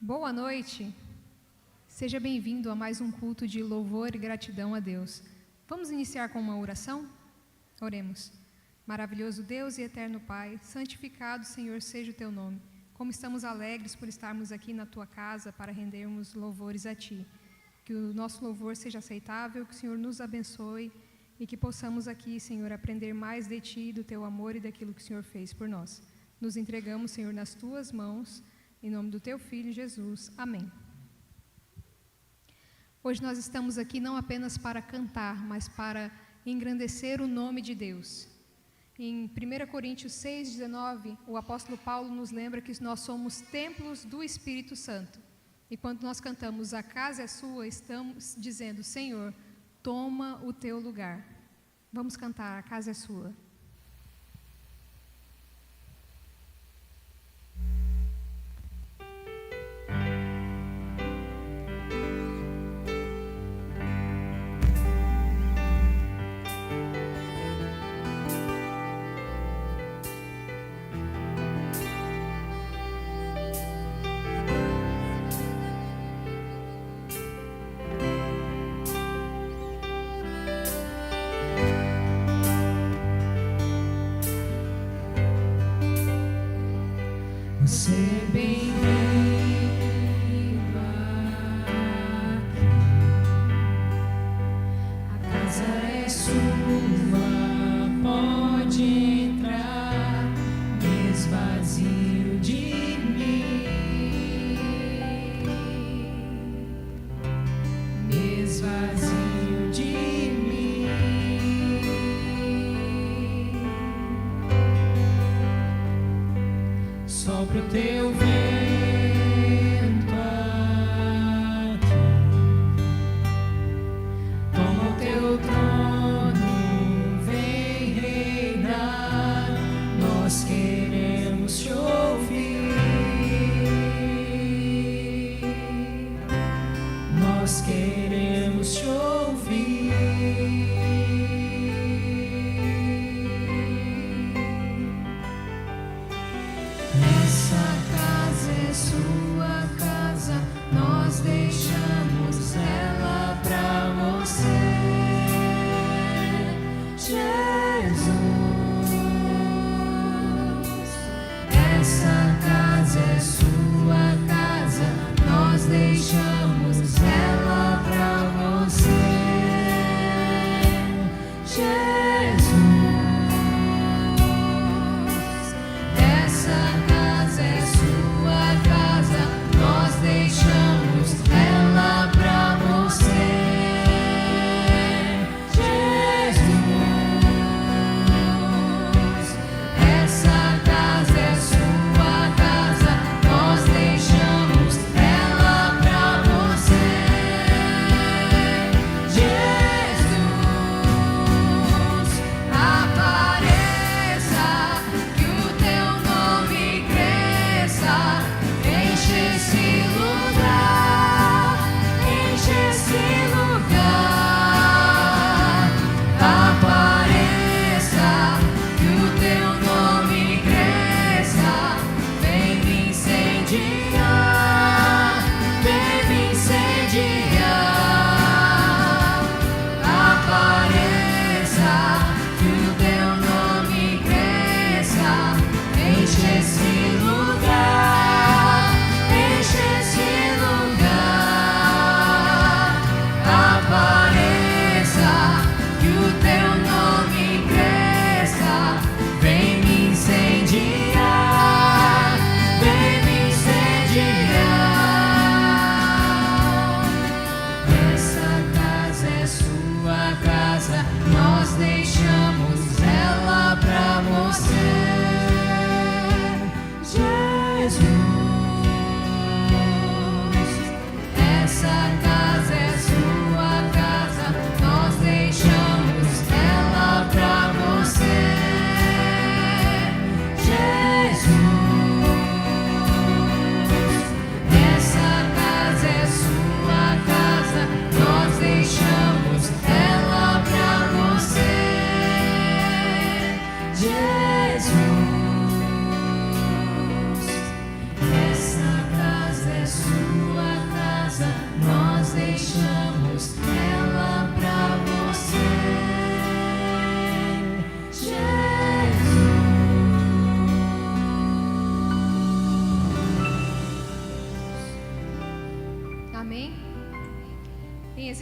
Boa noite, seja bem-vindo a mais um culto de louvor e gratidão a Deus. Vamos iniciar com uma oração? Oremos. Maravilhoso Deus e eterno Pai, santificado, Senhor, seja o Teu nome. Como estamos alegres por estarmos aqui na Tua casa para rendermos louvores a Ti. Que o nosso louvor seja aceitável, que o Senhor nos abençoe e que possamos aqui, Senhor, aprender mais de Ti, do Teu amor e daquilo que o Senhor fez por nós. Nos entregamos, Senhor, nas Tuas mãos, em nome do Teu Filho, Jesus. Amém. Hoje nós estamos aqui não apenas para cantar, mas para engrandecer o nome de Deus. Em 1 Coríntios 6,19, o apóstolo Paulo nos lembra que nós somos templos do Espírito Santo. E quando nós cantamos "A casa é sua", estamos dizendo: Senhor, toma o teu lugar. Vamos cantar "A casa é sua". Você bem-vindo aqui, a casa é sua, pode entrar, me esvazio de mim, me esvazio de mim. Sopra o teu vento aqui, toma o teu trono, vem reinar, nós queremos te ouvir, nós queremos te ouvir. Essa casa é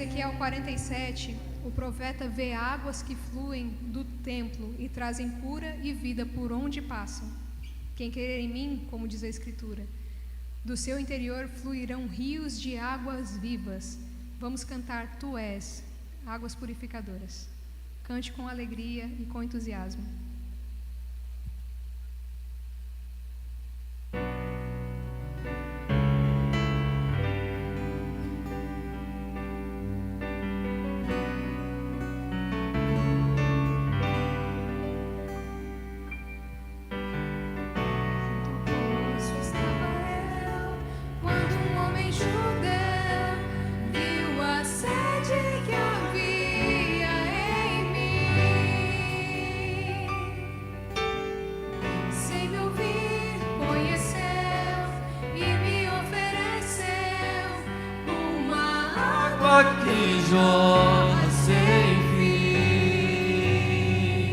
Ezequiel 47, o profeta vê águas que fluem do templo e trazem cura e vida por onde passam. Quem crer em mim, como diz a Escritura, do seu interior fluirão rios de águas vivas. Vamos cantar Tu és, águas purificadoras. Cante com alegria e com entusiasmo. Que jorra sem fim,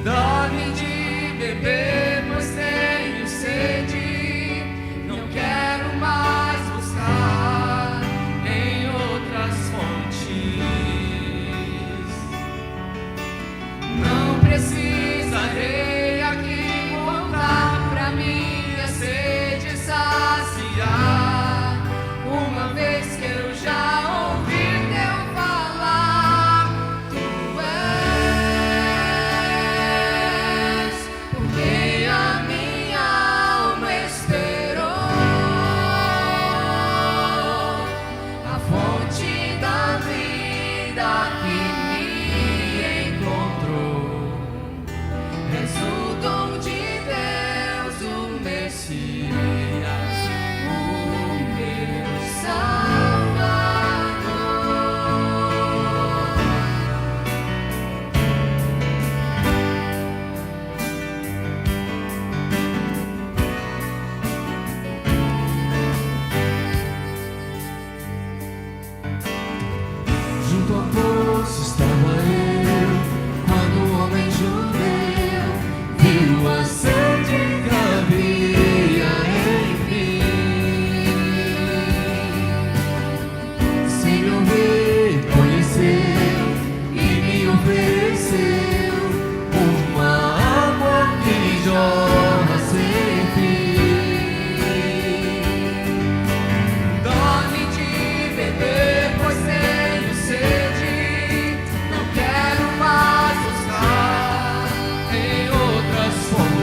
dá-me de beber, pois tenho sede. Não quero mais buscar em outras fontes. Não precisarei aqui voltar pra minha sede saciar, uma vez que eu já ouvi teu falar. Tu és por quem a minha alma esperou, a fonte da vida que me encontrou. És o dom de Deus, o Messias, o meu junto ao poço estava eu, quando o homem judeu viu a sede que havia em mim. Sem me ouvir, conheceu e me ofereceu uma água que jorra sem fim. Dá-me de beber, pois tenho sede. Não quero mais buscar em outras fontes.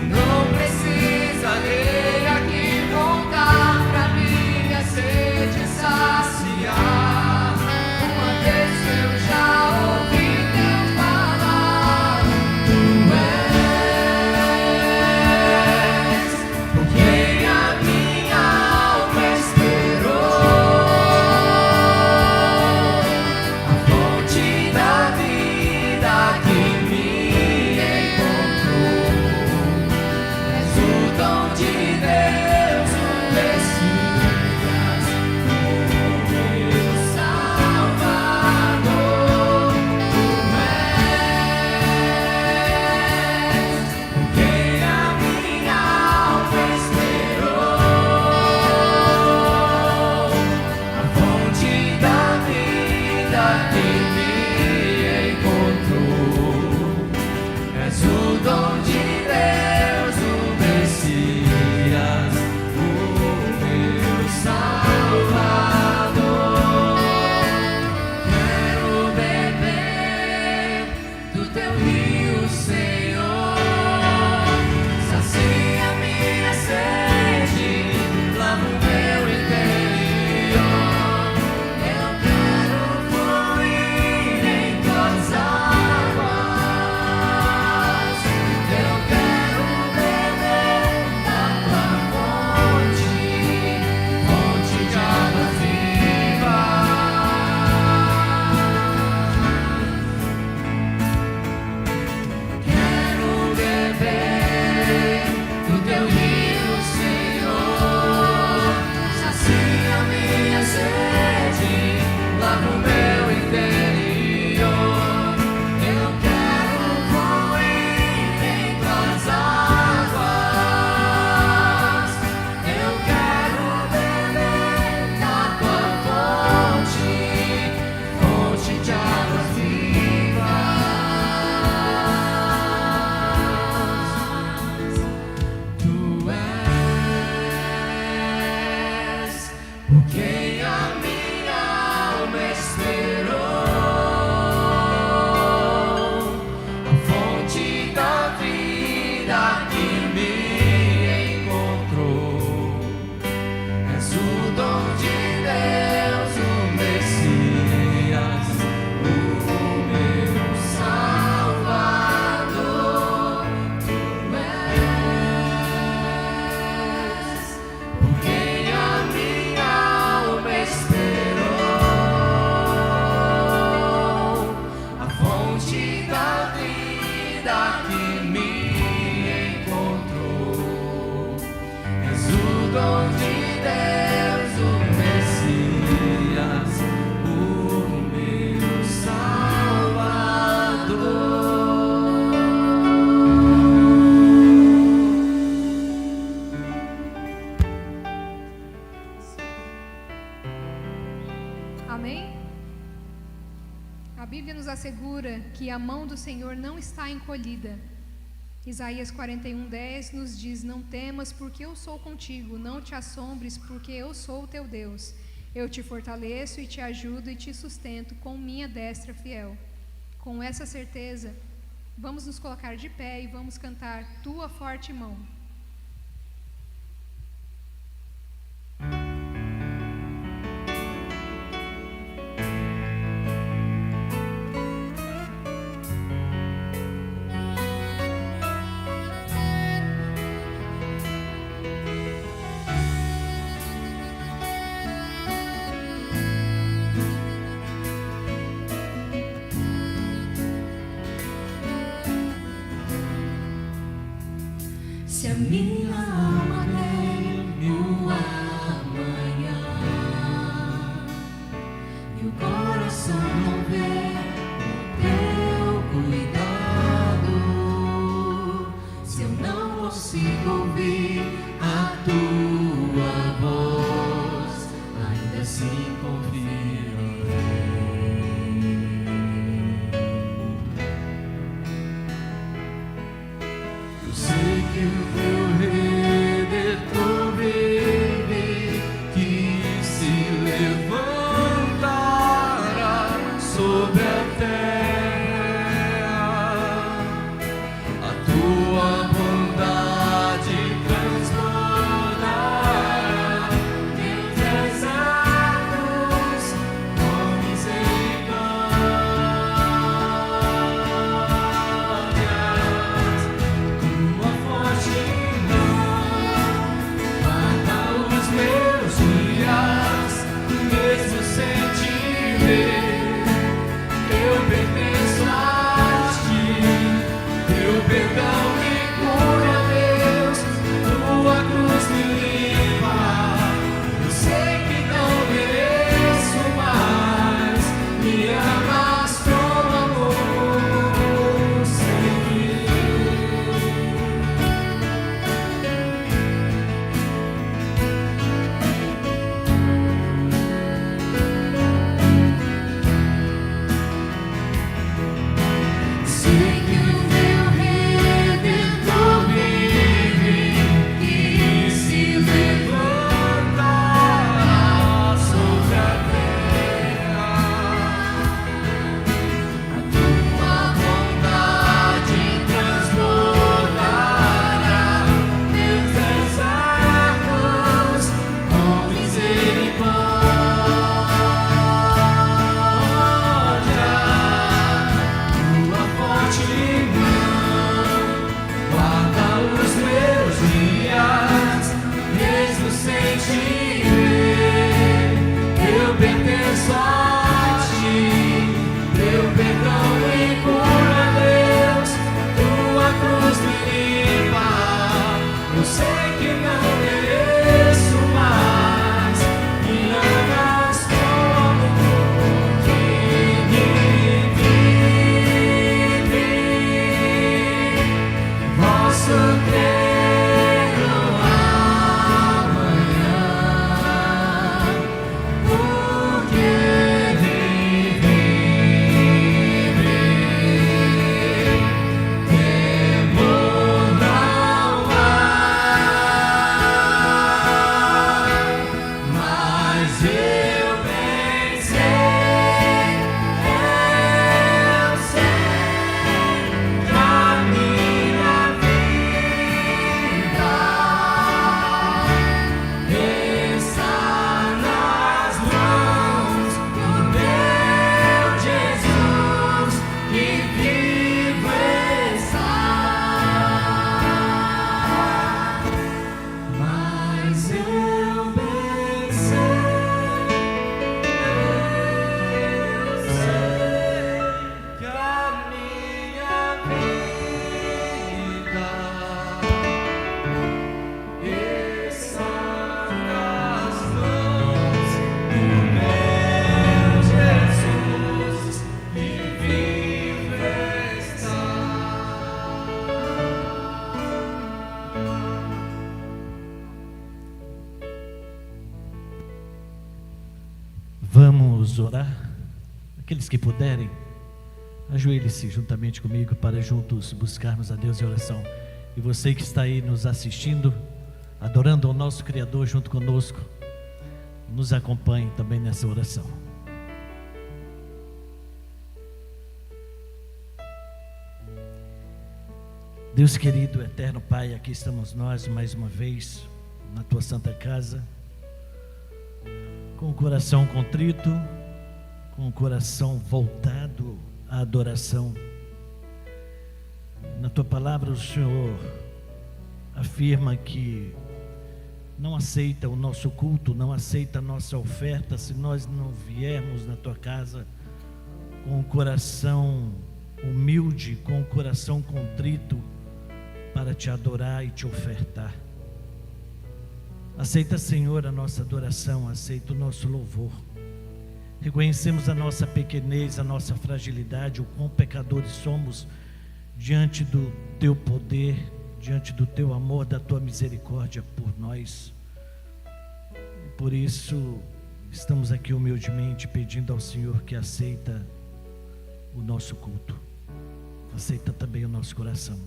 Não precisarei aqui voltar pra minha sede saciar, uma vez que eu já ouvi teu falar. Tu és por quem a minha alma esperou, a fonte da vida que me encontrou. És o dom de Deus, o Messias, o meu Salvador. Tu és por quem a minha alma esperou, a fonte da vida que me encontrou. És o dom de Deus, o Messias, o meu Salvador. Quero beber do teu rio, Senhor. Sacia minha sede, lava o meu interior. Eu quero fluir A Bíblia nos assegura que a mão do Senhor não está encolhida. Isaías 41:10 nos diz: não temas, porque eu sou contigo, não te assombres, porque eu sou o teu Deus. Eu te fortaleço e te ajudo e te sustento com minha destra fiel. Com essa certeza, vamos nos colocar de pé e vamos cantar Tua Forte Mão. Se a minha alma teme o amanhã e o coração não vê o teu cuidado, se eu não consigo ouvir a tua voz, ainda assim confio. Eu sei que o teu Redentor vive, que se levantará sobre a terra. A tua bondade transbordará meus desertos com misericórdias. Tua forte mão guarda os meus dias, mesmo sem te ver. Eu pertenço a ti, teu perdão me cura, Deus, tua cruz me limpa. Eu sei que não mereço mais, me amas com amor sem fim. Sei que o meu Redentor vive, que se levantará sobre a terra. A tua bondade transbordará meus desertos com misericórdia. Tua forte mão guarda os meus dias, mesmo sem te ver. Eu pertenço a ti, teu perdão me cura, Deus, tua cruz me limpa. Eu sei que não mereço mais, me amas como quem vive. Posso crer no amanhã, porque ele vive. Temor não há, mas eu bem sei, eu sei que a minha vida está nas mãos do meu Jesus, que vivo está. Mas eu bem sei, eu sei que a minha vida está nas mãos do meu Jesus, que vivo está. Vamos orar? Aqueles que puderem, Ajoelhe-se juntamente comigo para juntos buscarmos a Deus em oração. E você que está aí nos assistindo, adorando ao nosso Criador junto conosco, nos acompanhe também nessa oração. Deus querido, eterno Pai, aqui estamos nós mais uma vez na Tua Santa Casa, com o coração contrito, com o coração voltado à adoração. Na Tua Palavra o Senhor afirma que não aceita o nosso culto, não aceita a nossa oferta se nós não viermos na Tua casa com o coração humilde, com o coração contrito, para Te adorar e Te ofertar. Aceita, Senhor, a nossa adoração, aceita o nosso louvor. Reconhecemos a nossa pequenez, a nossa fragilidade, o quão pecadores somos diante do Teu poder, diante do Teu amor, da Tua misericórdia por nós. E por isso estamos aqui humildemente pedindo ao Senhor que aceita o nosso culto, aceita também o nosso coração.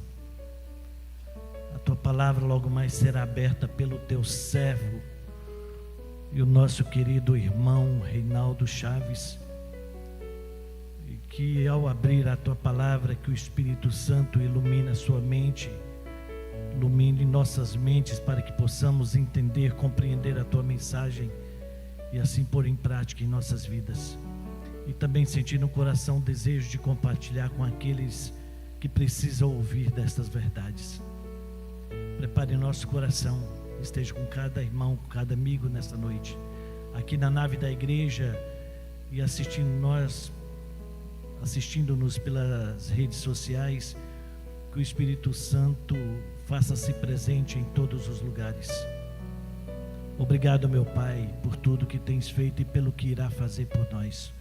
A Tua Palavra logo mais será aberta pelo Teu servo e o nosso querido irmão Reinaldo Chaves, e que ao abrir a Tua Palavra, que o Espírito Santo ilumine a sua mente, ilumine nossas mentes para que possamos entender, compreender a Tua mensagem e assim pôr em prática em nossas vidas. E também sentir no coração o desejo de compartilhar com aqueles que precisam ouvir destas verdades. Prepare nosso coração, esteja com cada irmão, com cada amigo nesta noite, aqui na nave da igreja e assistindo-nos pelas redes sociais, que o Espírito Santo faça-se presente em todos os lugares. Obrigado, meu Pai, por tudo que tens feito e pelo que irá fazer por nós.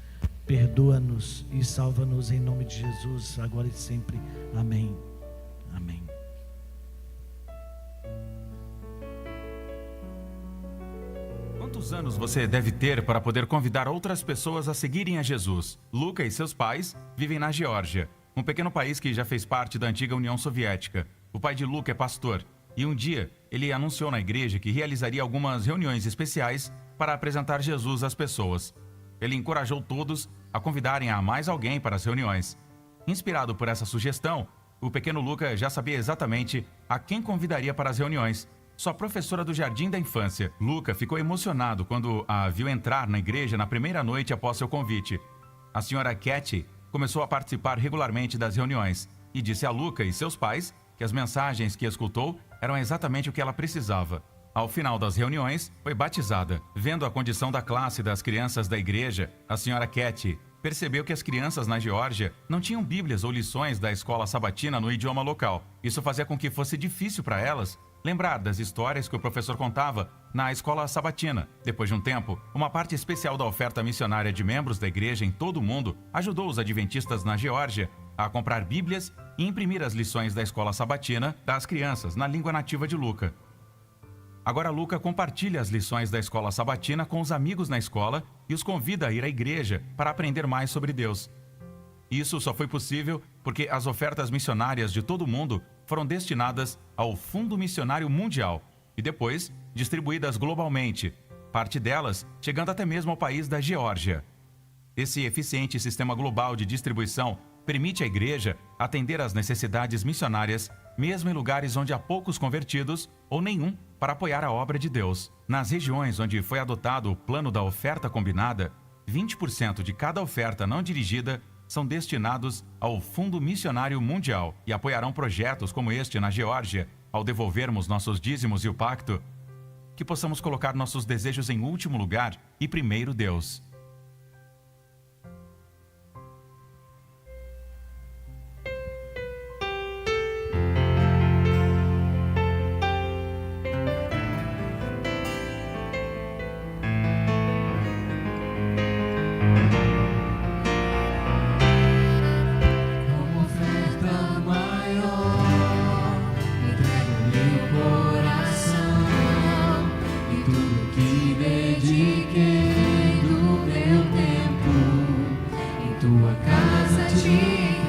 Perdoa-nos e salva-nos em nome de Jesus, agora e sempre. Amém. Amém. Quantos anos você deve ter para poder convidar outras pessoas a seguirem a Jesus? Luca e seus pais vivem na Geórgia, um pequeno país que já fez parte da antiga União Soviética. O pai de Luca é pastor e um dia ele anunciou na igreja que realizaria algumas reuniões especiais para apresentar Jesus às pessoas. Ele encorajou todos a convidarem a mais alguém para as reuniões. Inspirado por essa sugestão, o pequeno Luca já sabia exatamente a quem convidaria para as reuniões. Sua professora do jardim da infância. Luca ficou emocionado quando a viu entrar na igreja na primeira noite após seu convite. A senhora Katy começou a participar regularmente das reuniões e disse a Luca e seus pais que as mensagens que escutou eram exatamente o que ela precisava. Ao final das reuniões, foi batizada. Vendo a condição da classe das crianças da igreja, a senhora Katy percebeu que as crianças na Geórgia não tinham bíblias ou lições da escola sabatina no idioma local. Isso fazia com que fosse difícil para elas lembrar das histórias que o professor contava na escola sabatina. Depois de um tempo, uma parte especial da oferta missionária de membros da igreja em todo o mundo ajudou os adventistas na Geórgia a comprar bíblias e imprimir as lições da escola sabatina das crianças na língua nativa de Luca. Agora Luca compartilha as lições da escola sabatina com os amigos na escola e os convida a ir à igreja para aprender mais sobre Deus. Isso só foi possível porque as ofertas missionárias de todo o mundo foram destinadas ao Fundo Missionário Mundial e depois distribuídas globalmente, parte delas chegando até mesmo ao país da Geórgia. Esse eficiente sistema global de distribuição permite à igreja atender às necessidades missionárias, mesmo em lugares onde há poucos convertidos ou nenhum para apoiar a obra de Deus. Nas regiões onde foi adotado o plano da oferta combinada, 20% de cada oferta não dirigida são destinados ao Fundo Missionário Mundial e apoiarão projetos como este na Geórgia. Ao devolvermos nossos dízimos e o pacto, que possamos colocar nossos desejos em último lugar e primeiro Deus. Tua casa te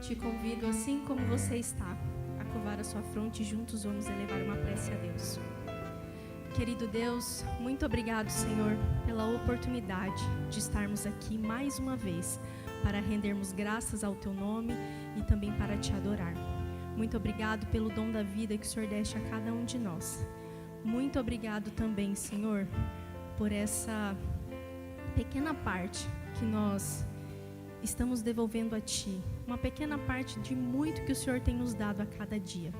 Te convido, assim como você está, a curvar a sua fronte e juntos vamos elevar uma prece a Deus. Querido Deus, muito obrigado, Senhor, pela oportunidade de estarmos aqui mais uma vez para rendermos graças ao Teu nome e também para Te adorar. Muito obrigado pelo dom da vida que o Senhor deste a cada um de nós. Muito obrigado também, Senhor, por essa pequena parte que nós estamos devolvendo a Ti. Uma pequena parte de muito que o Senhor tem nos dado a cada dia.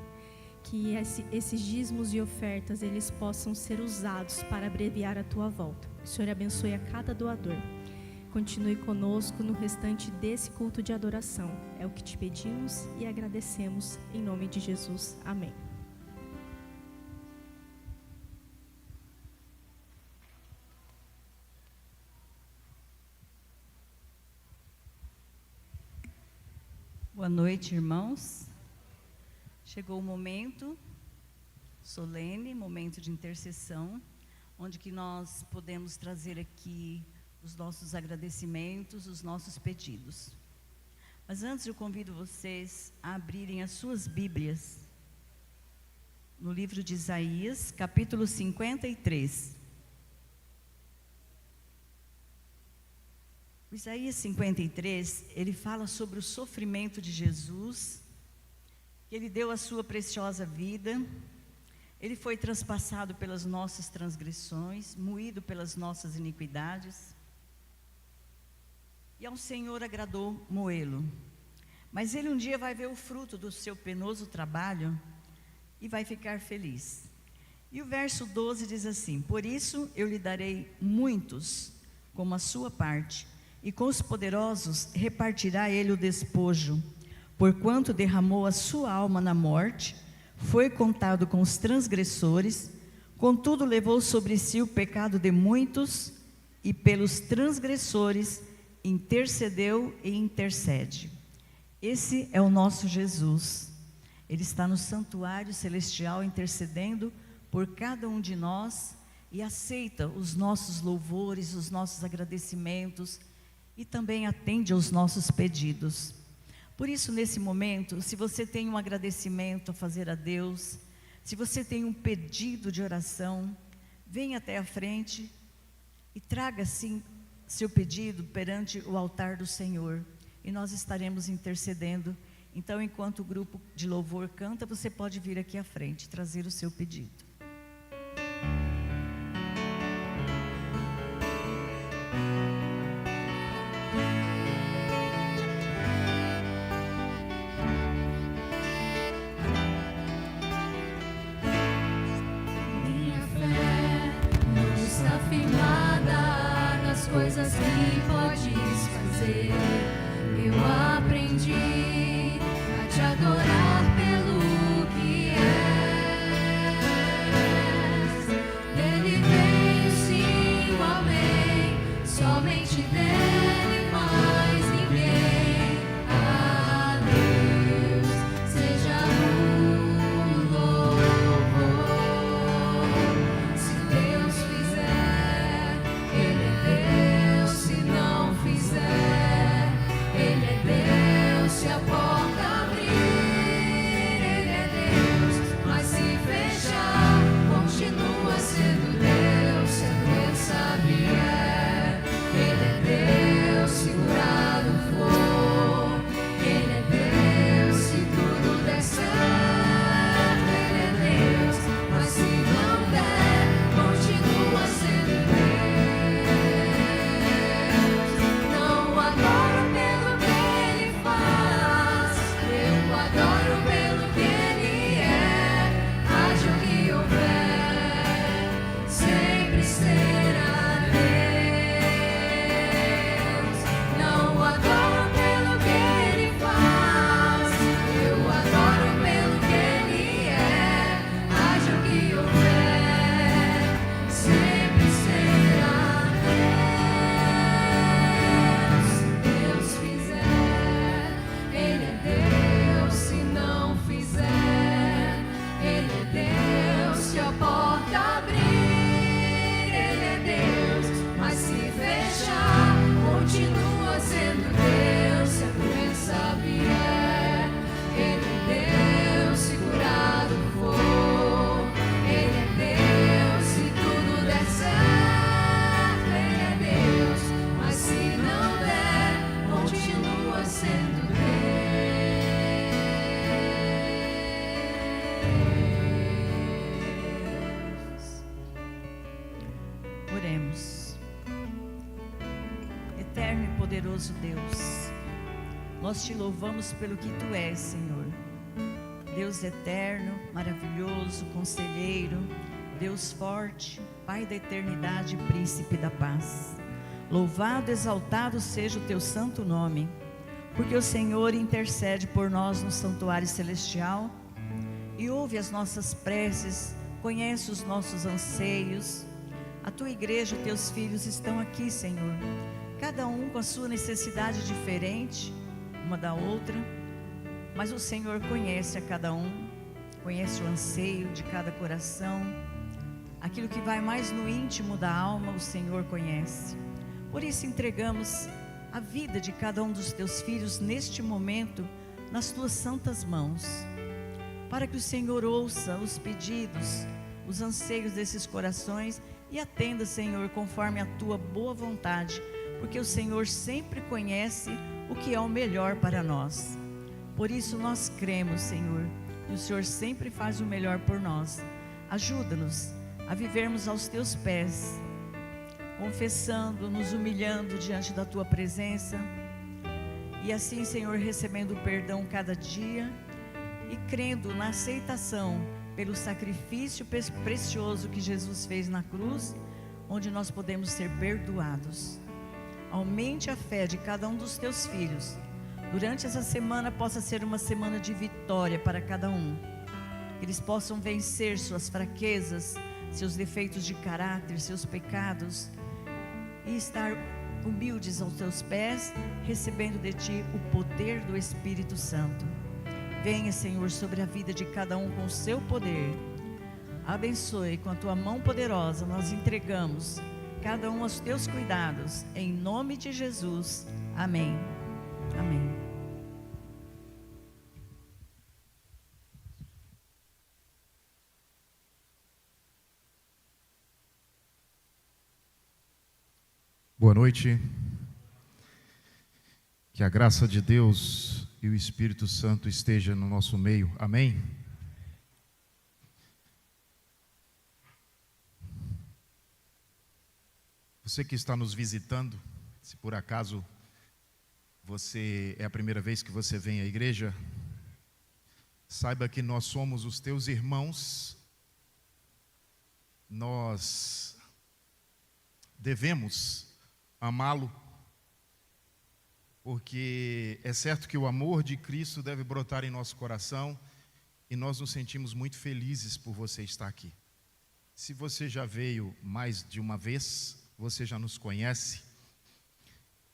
Que esses dízimos e ofertas, eles possam ser usados para abreviar a Tua volta. Que o Senhor abençoe a cada doador. Continue conosco no restante desse culto de adoração. É o que te pedimos e agradecemos em nome de Jesus. Amém. Boa noite, irmãos. Chegou o momento solene, momento de intercessão, onde que nós podemos trazer aqui os nossos agradecimentos, os nossos pedidos. Mas antes eu convido vocês a abrirem as suas Bíblias no livro de Isaías, capítulo 53. O Isaías 53, ele fala sobre o sofrimento de Jesus, que ele deu a sua preciosa vida, ele foi transpassado pelas nossas transgressões, moído pelas nossas iniquidades, e ao Senhor agradou moê-lo. Mas ele um dia vai ver o fruto do seu penoso trabalho e vai ficar feliz. E o verso 12 diz assim: por isso eu lhe darei muitos como a sua parte, e com os poderosos repartirá ele o despojo. Porquanto derramou a sua alma na morte, foi contado com os transgressores, contudo levou sobre si o pecado de muitos, e pelos transgressores intercedeu e intercede. Esse é o nosso Jesus. Ele está no santuário celestial intercedendo por cada um de nós e aceita os nossos louvores, os nossos agradecimentos e também atende aos nossos pedidos. Por isso, nesse momento, se você tem um agradecimento a fazer a Deus, se você tem um pedido de oração, venha até a frente e traga, sim, seu pedido perante o altar do Senhor. E nós estaremos intercedendo. Então, enquanto o grupo de louvor canta, você pode vir aqui à frente, trazer o seu pedido. Coisas que podes fazer, eu aprendi a te adorar pelo que é. poderoso Deus. Nós te louvamos pelo que tu és, Senhor. Deus eterno, maravilhoso, conselheiro, Deus forte, Pai da eternidade, príncipe da paz. Louvado, exaltado seja o teu santo nome, porque o Senhor intercede por nós no santuário celestial e ouve as nossas preces, conhece os nossos anseios. A tua igreja, teus filhos estão aqui, Senhor, cada um com a sua necessidade diferente, uma da outra, mas o Senhor conhece a cada um, conhece o anseio de cada coração, aquilo que vai mais no íntimo da alma, o Senhor conhece. Por isso entregamos a vida de cada um dos teus filhos neste momento nas tuas santas mãos, para que o Senhor ouça os pedidos, os anseios desses corações e atenda, Senhor, conforme a tua boa vontade, porque o Senhor sempre conhece o que é o melhor para nós. Por isso nós cremos, Senhor, que o Senhor sempre faz o melhor por nós. Ajuda-nos a vivermos aos teus pés, confessando, nos humilhando diante da tua presença, e assim, Senhor, recebendo o perdão cada dia e crendo na aceitação pelo sacrifício precioso que Jesus fez na cruz, onde nós podemos ser perdoados. Aumente a fé de cada um dos teus filhos. Durante essa semana possa ser uma semana de vitória para cada um. Que eles possam vencer suas fraquezas, seus defeitos de caráter, seus pecados, e estar humildes aos teus pés, recebendo de ti o poder do Espírito Santo. Venha, Senhor, sobre a vida de cada um com o seu poder. Abençoe com a tua mão poderosa. Nós entregamos cada um aos teus cuidados, em nome de Jesus. Amém. Amém. Boa noite. Que a graça de Deus e o Espírito Santo esteja no nosso meio. Amém? Você que está nos visitando, se por acaso você é a primeira vez que você vem à igreja, saiba que nós somos os teus irmãos. Nós devemos amá-lo, porque é certo que o amor de Cristo deve brotar em nosso coração, e nós nos sentimos muito felizes por você estar aqui. Se você já veio mais de uma vez, você já nos conhece,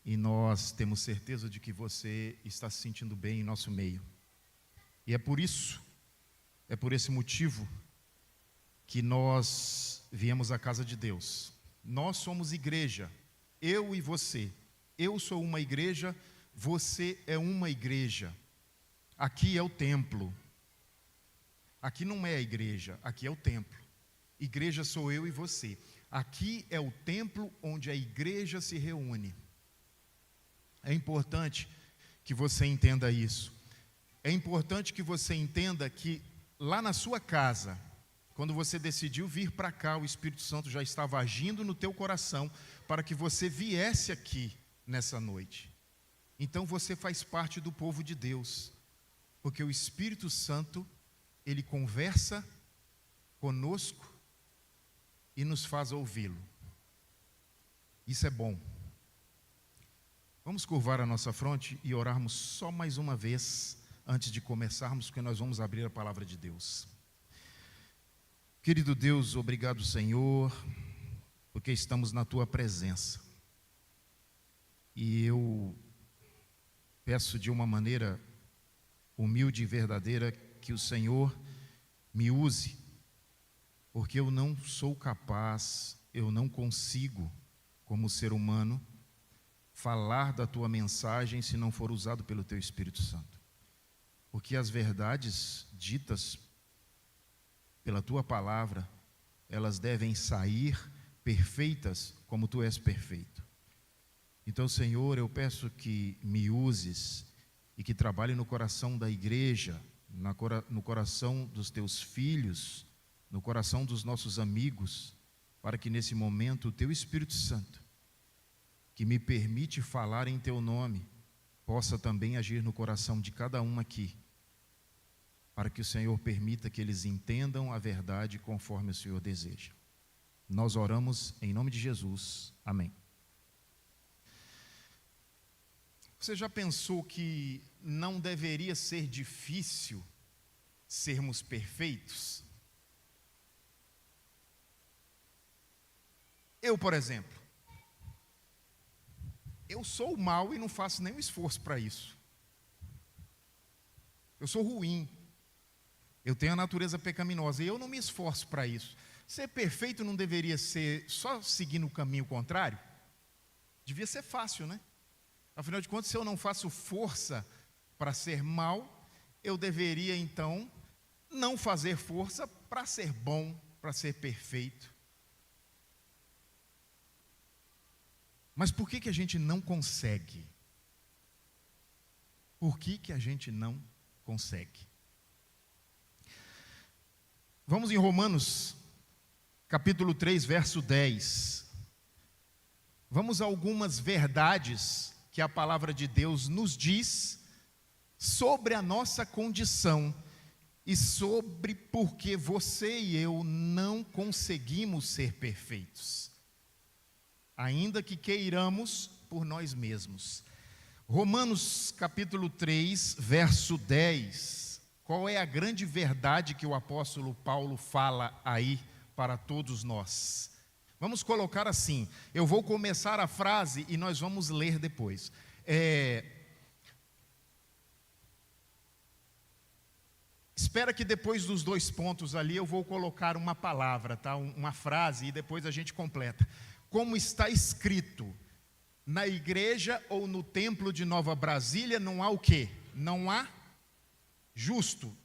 e nós temos certeza de que você está se sentindo bem em nosso meio. E é por esse motivo que nós viemos à casa de Deus. Nós somos igreja, eu e você. Eu sou uma igreja, você é uma igreja. Aqui é o templo. Aqui não é a igreja, aqui é o templo. Igreja sou eu e você. Aqui é o templo onde a igreja se reúne. É importante que você entenda isso. É importante que você entenda que lá na sua casa, quando você decidiu vir para cá, o Espírito Santo já estava agindo no teu coração para que você viesse aqui nessa noite. Então você faz parte do povo de Deus, porque o Espírito Santo, ele conversa conosco e nos faz ouvi-lo. Isso é bom. Vamos curvar a nossa fronte e orarmos só mais uma vez antes de começarmos, porque nós vamos abrir a palavra de Deus. Querido Deus, obrigado, Senhor, porque estamos na tua presença. E eu peço de uma maneira humilde e verdadeira que o Senhor me use, porque eu não sou capaz, eu não consigo, como ser humano, falar da tua mensagem se não for usado pelo teu Espírito Santo. Porque as verdades ditas pela tua palavra, elas devem sair perfeitas como tu és perfeito. Então, Senhor, eu peço que me uses e que trabalhe no coração da igreja, no coração dos teus filhos, no coração dos nossos amigos, para que nesse momento o teu Espírito Santo que me permite falar em teu nome, possa também agir no coração de cada um aqui, para que o Senhor permita que eles entendam a verdade conforme o Senhor deseja. Nós oramos em nome de Jesus. Amém. Você já pensou que não deveria ser difícil sermos perfeitos? Eu, por exemplo, eu sou mau e não faço nenhum esforço para isso. Eu sou ruim. Eu tenho a natureza pecaminosa e eu não me esforço para isso. Ser perfeito não deveria ser só seguir no caminho contrário? Devia ser fácil, né? Afinal de contas, se eu não faço força para ser mal, eu deveria então não fazer força para ser bom, para ser perfeito. Mas por que a gente não consegue? Por que a gente não consegue? Vamos em Romanos, capítulo 3, verso 10. Vamos a algumas verdades que a palavra de Deus nos diz sobre a nossa condição e sobre por que você e eu não conseguimos ser perfeitos, ainda que queiramos por nós mesmos. Romanos capítulo 3, verso 10. Qual é a grande verdade que o apóstolo Paulo fala aí para todos nós? Vamos colocar assim, eu vou começar a frase e nós vamos ler depois. Espera que depois dos 2 pontos ali eu vou colocar uma palavra, tá? Uma frase e depois a gente completa. Como está escrito, na igreja ou no templo de Nova Brasília não há o quê? Não há justo.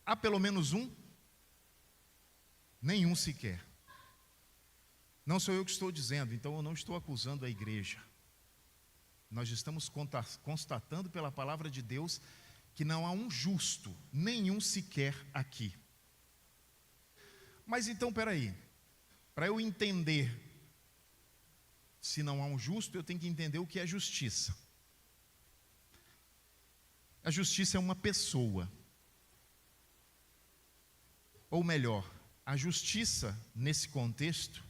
Há pelo menos um? Nenhum sequer. Não sou eu que estou dizendo, então eu não estou acusando a igreja. Nós estamos constatando pela palavra de Deus que não há um justo, nenhum sequer aqui. Mas então, peraí, para eu entender se não há um justo, eu tenho que entender o que é justiça. A justiça é uma pessoa. Ou melhor, a justiça, nesse contexto,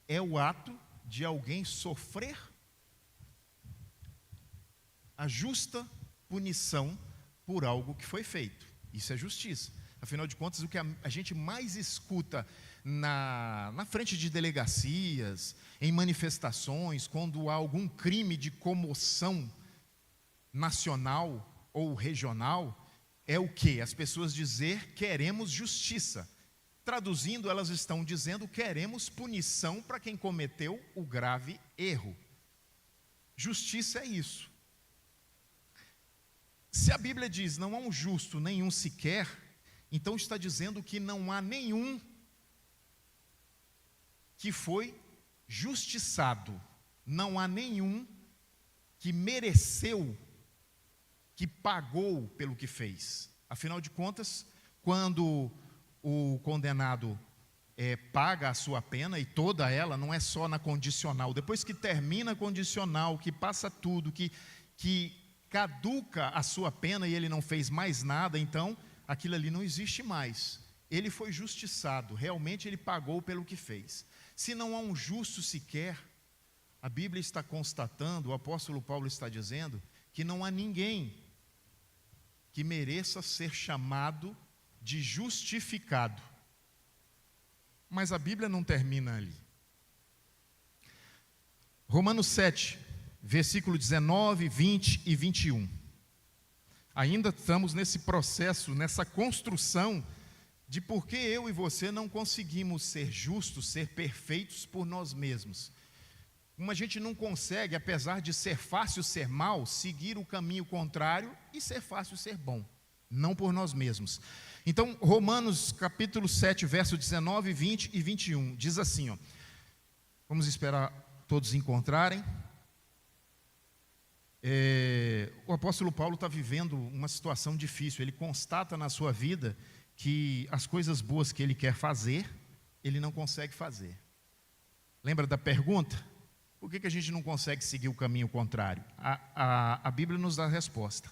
é o ato de alguém sofrer a justa punição por algo que foi feito. Isso é justiça. Afinal de contas, o que a gente mais escuta na frente de delegacias, em manifestações, quando há algum crime de comoção nacional ou regional, é o quê? As pessoas dizer queremos justiça. Traduzindo, elas estão dizendo queremos punição para quem cometeu o grave erro. Justiça é isso. Se a Bíblia diz não há um justo, nenhum sequer, então está dizendo que não há nenhum que foi justiçado, não há nenhum que mereceu, que pagou pelo que fez. Afinal de contas, quando o condenado paga a sua pena, e toda ela, não é só na condicional, depois que termina a condicional, que passa tudo, que caduca a sua pena e ele não fez mais nada, então aquilo ali não existe mais. Ele foi justiçado, realmente ele pagou pelo que fez. Se não há um justo sequer, a Bíblia está constatando, o apóstolo Paulo está dizendo, que não há ninguém que mereça ser chamado de justificado. Mas a Bíblia não termina ali. Romanos 7, versículo 19, 20 e 21. Ainda estamos nesse processo, nessa construção de por que eu e você não conseguimos ser justos, ser perfeitos por nós mesmos. Como a gente não consegue, apesar de ser fácil ser mal, seguir o caminho contrário e ser fácil ser bom, não por nós mesmos. Então, Romanos capítulo 7, verso 19, 20 e 21, diz assim, ó, vamos esperar todos encontrarem. O apóstolo Paulo está vivendo uma situação difícil, ele constata na sua vida que as coisas boas que ele quer fazer, ele não consegue fazer. Lembra da pergunta? Por que a gente não consegue seguir o caminho contrário? A Bíblia nos dá a resposta.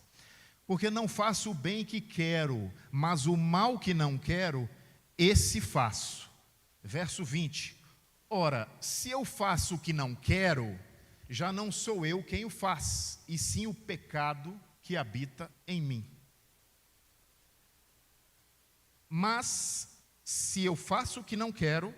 Porque não faço o bem que quero, mas o mal que não quero, esse faço. Verso 20. Ora, se eu faço o que não quero, já não sou eu quem o faz, e sim o pecado que habita em mim. Mas, se eu faço o que não quero,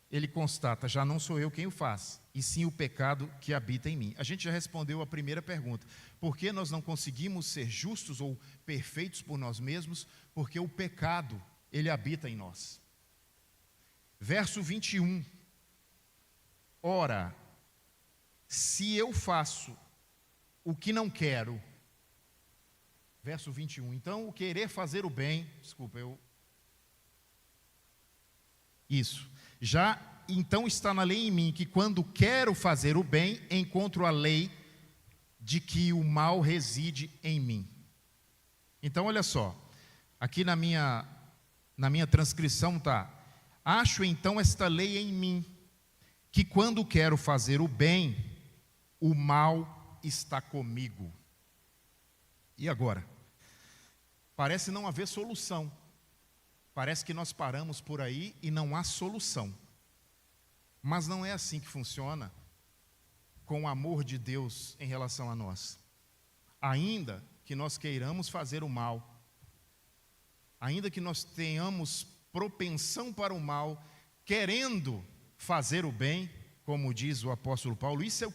ele constata, já não sou eu quem o faz, e sim o pecado que habita em mim. A gente já respondeu a primeira pergunta. Por que nós não conseguimos ser justos ou perfeitos por nós mesmos? Porque o pecado, ele habita em nós. Verso 21. Ora, se eu faço o que não quero, verso 21, então o querer fazer o bem, já então está na lei em mim, que quando quero fazer o bem, encontro a lei de que o mal reside em mim. Então olha só, aqui na minha transcrição está, acho então esta lei em mim, que quando quero fazer o bem, o mal está comigo. E agora? Parece não haver solução. Parece que nós paramos por aí e não há solução. Mas não é assim que funciona com o amor de Deus em relação a nós. Ainda que nós queiramos fazer o mal, ainda que nós tenhamos propensão para o mal, querendo fazer o bem, como diz o apóstolo Paulo, isso é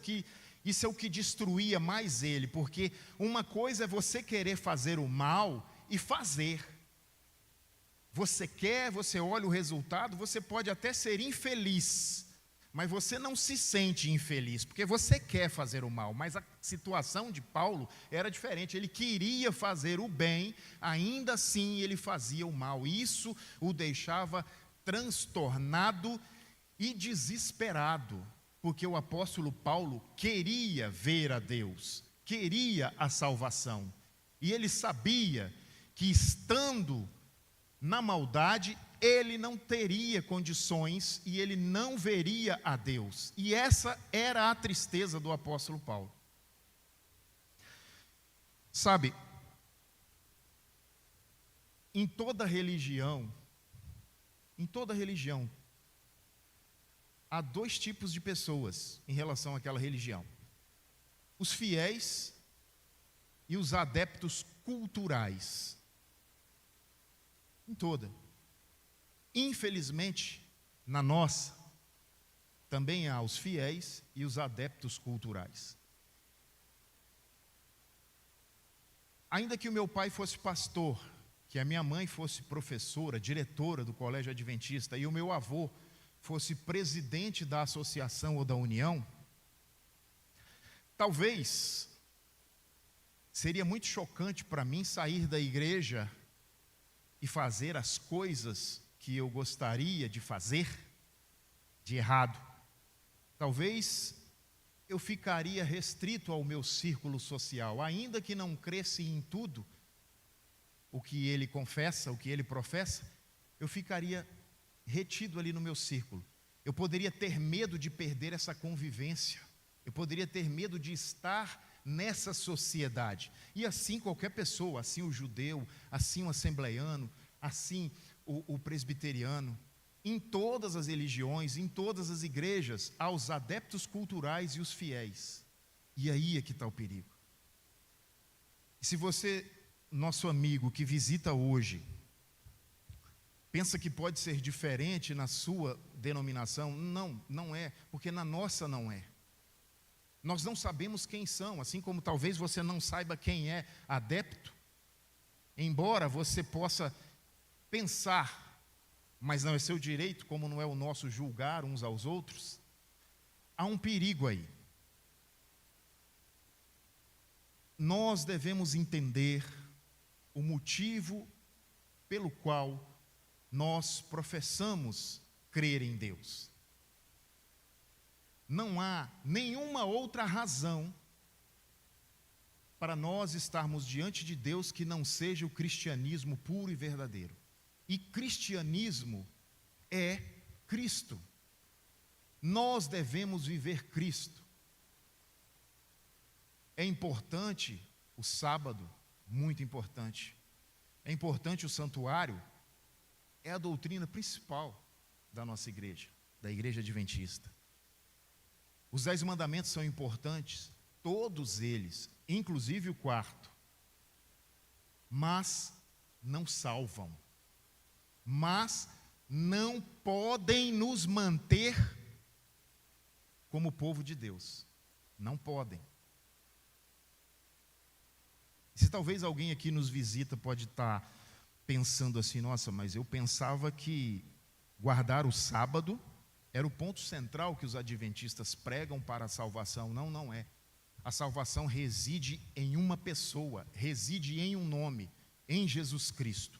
o que destruía mais ele, porque uma coisa é você querer fazer o mal e fazer. Você quer, você olha o resultado, você pode até ser infeliz, mas você não se sente infeliz, porque você quer fazer o mal. Mas a situação de Paulo era diferente, ele queria fazer o bem, ainda assim ele fazia o mal. Isso o deixava transtornado e desesperado, porque o apóstolo Paulo queria ver a Deus, queria a salvação, e ele sabia que estando na maldade, ele não teria condições e ele não veria a Deus. E essa era a tristeza do apóstolo Paulo. Sabe, em toda religião, há dois tipos de pessoas em relação àquela religião: os fiéis e os adeptos culturais. Em toda. Infelizmente, na nossa, também há os fiéis e os adeptos culturais. Ainda que o meu pai fosse pastor, que a minha mãe fosse professora, diretora do colégio adventista, e o meu avô fosse presidente da associação ou da união, talvez seria muito chocante para mim sair da igreja e fazer as coisas que eu gostaria de fazer, de errado. Talvez eu ficaria restrito ao meu círculo social, ainda que não cresce em tudo o que ele confessa, o que ele professa, eu ficaria retido ali no meu círculo. Eu poderia ter medo de perder essa convivência, eu poderia ter medo de estar nessa sociedade. E assim qualquer pessoa, assim o judeu, assim o assembleiano, assim o presbiteriano, em todas as religiões, em todas as igrejas, há os adeptos culturais e os fiéis. E aí é que está o perigo. E se você, nosso amigo que visita hoje, pensa que pode ser diferente na sua denominação, não é, porque na nossa não é. Nós não sabemos quem são, assim como talvez você não saiba quem é adepto, embora você possa pensar, mas não é seu direito, como não é o nosso julgar uns aos outros. Há um perigo aí. Nós devemos entender o motivo pelo qual nós professamos crer em Deus. Não há nenhuma outra razão para nós estarmos diante de Deus que não seja o cristianismo puro e verdadeiro. E cristianismo é Cristo. Nós devemos viver Cristo. É importante o sábado, muito importante. É importante o santuário, é a doutrina principal da nossa igreja, da igreja adventista. Os 10 mandamentos são importantes, todos eles, inclusive o 4º, mas não salvam, mas não podem nos manter como povo de Deus, não podem. Se talvez alguém aqui nos visita pode estar pensando assim, nossa, mas eu pensava que guardar o sábado era o ponto central que os adventistas pregam para a salvação. Não, não é. A salvação reside em uma pessoa, reside em um nome, em Jesus Cristo.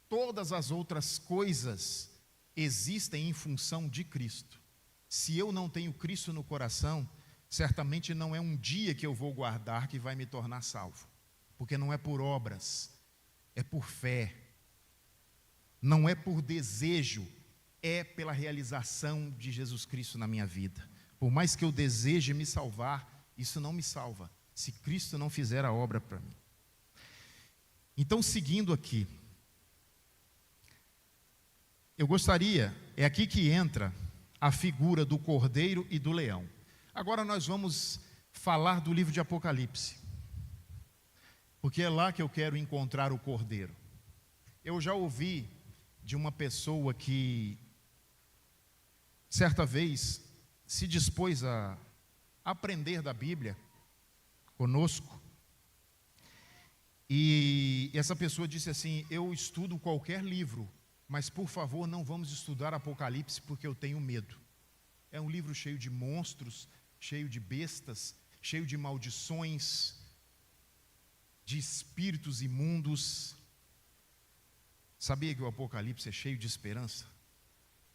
Todas as outras coisas existem em função de Cristo. Se eu não tenho Cristo no coração, certamente não é um dia que eu vou guardar que vai me tornar salvo. Porque não é por obras, é por fé. Não é por desejo, é pela realização de Jesus Cristo na minha vida. Por mais que eu deseje me salvar, isso não me salva, se Cristo não fizer a obra para mim. Então, seguindo aqui, eu gostaria, é aqui que entra a figura do cordeiro e do leão. Agora nós vamos falar do livro de Apocalipse, porque é lá que eu quero encontrar o cordeiro. Eu já ouvi de uma pessoa que, certa vez, se dispôs a aprender da Bíblia conosco, e essa pessoa disse assim: eu estudo qualquer livro, mas por favor não vamos estudar Apocalipse porque eu tenho medo. É um livro cheio de monstros, cheio de bestas, cheio de maldições, de espíritos imundos. Sabia que o Apocalipse é cheio de esperança?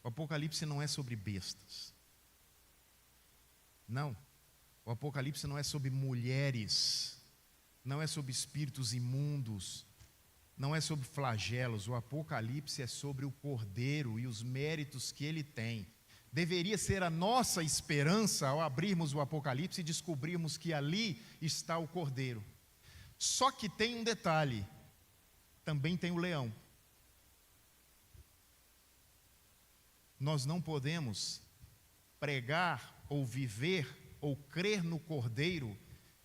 O Apocalipse não é sobre bestas. Não. O Apocalipse não é sobre mulheres, não é sobre espíritos imundos, não é sobre flagelos. O Apocalipse é sobre o Cordeiro e os méritos que ele tem. Deveria ser a nossa esperança ao abrirmos o Apocalipse e descobrirmos que ali está o Cordeiro. Só que tem um detalhe, também tem o leão. Nós não podemos pregar ou viver ou crer no Cordeiro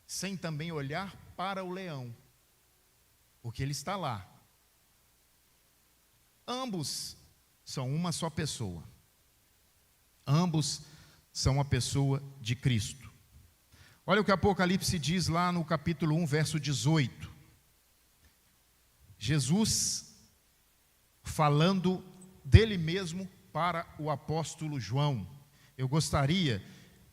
sem também olhar para o leão, porque ele está lá. Ambos são uma só pessoa. Ambos são a pessoa de Cristo. Olha o que Apocalipse diz lá no capítulo 1, verso 18. Jesus falando dele mesmo para o apóstolo João. Eu gostaria,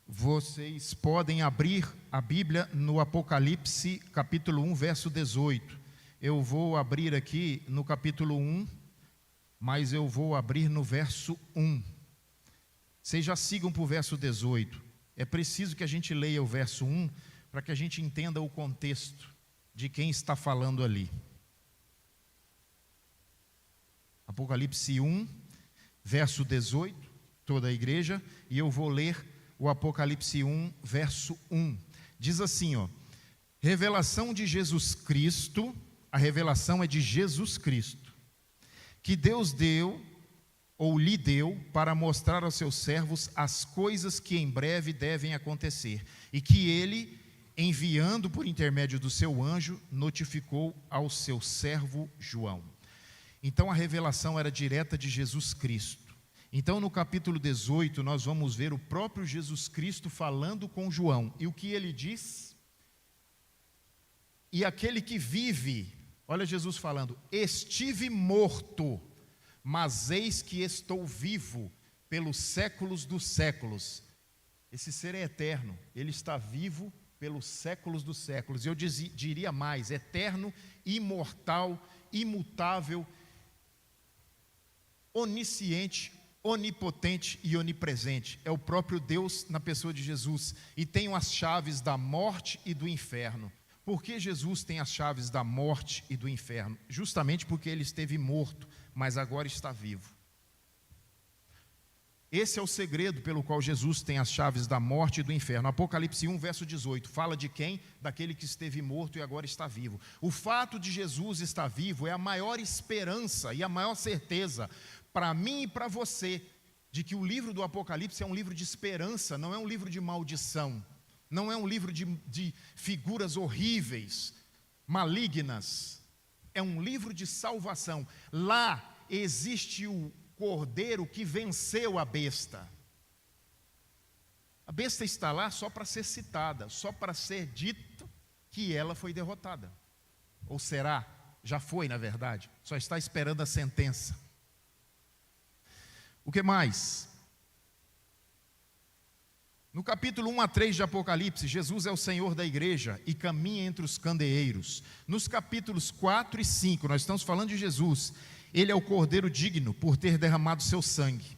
vocês podem abrir a Bíblia no Apocalipse, capítulo 1, verso 18. Eu vou abrir aqui no capítulo 1, mas eu vou abrir no verso 1. Vocês já sigam para o verso 18. É preciso que a gente leia o verso 1 para que a gente entenda o contexto de quem está falando ali. Apocalipse 1, verso 18, toda a igreja, e eu vou ler o Apocalipse 1, verso 1. Diz assim, ó: revelação de Jesus Cristo, a revelação é de Jesus Cristo, que Deus deu, ou lhe deu, para mostrar aos seus servos as coisas que em breve devem acontecer, e que ele, enviando por intermédio do seu anjo, notificou ao seu servo João. Então a revelação era direta de Jesus Cristo. Então no capítulo 18 nós vamos ver o próprio Jesus Cristo falando com João. E o que ele diz? E aquele que vive, olha Jesus falando: estive morto, mas eis que estou vivo pelos séculos dos séculos. Esse ser é eterno, ele está vivo pelos séculos dos séculos. Eu diria mais: eterno, imortal, imutável, onisciente, onipotente e onipresente. É o próprio Deus na pessoa de Jesus, e tem as chaves da morte e do inferno. Por que Jesus tem as chaves da morte e do inferno? Justamente porque ele esteve morto, mas agora está vivo. Esse é o segredo pelo qual Jesus tem as chaves da morte e do inferno. Apocalipse 1, verso 18, fala de quem? Daquele que esteve morto e agora está vivo. O fato de Jesus estar vivo é a maior esperança e a maior certeza para mim e para você, de que o livro do Apocalipse é um livro de esperança, não é um livro de maldição, não é um livro de figuras horríveis, malignas, é um livro de salvação. Lá existe o Cordeiro que venceu a besta. A besta está lá só para ser citada, só para ser dito que ela foi derrotada. Ou será? Já foi, na verdade, só está esperando a sentença. O que mais? No capítulo 1 a 3 de Apocalipse, Jesus é o Senhor da igreja e caminha entre os candeeiros. Nos capítulos 4 e 5, nós estamos falando de Jesus. Ele é o Cordeiro digno por ter derramado seu sangue,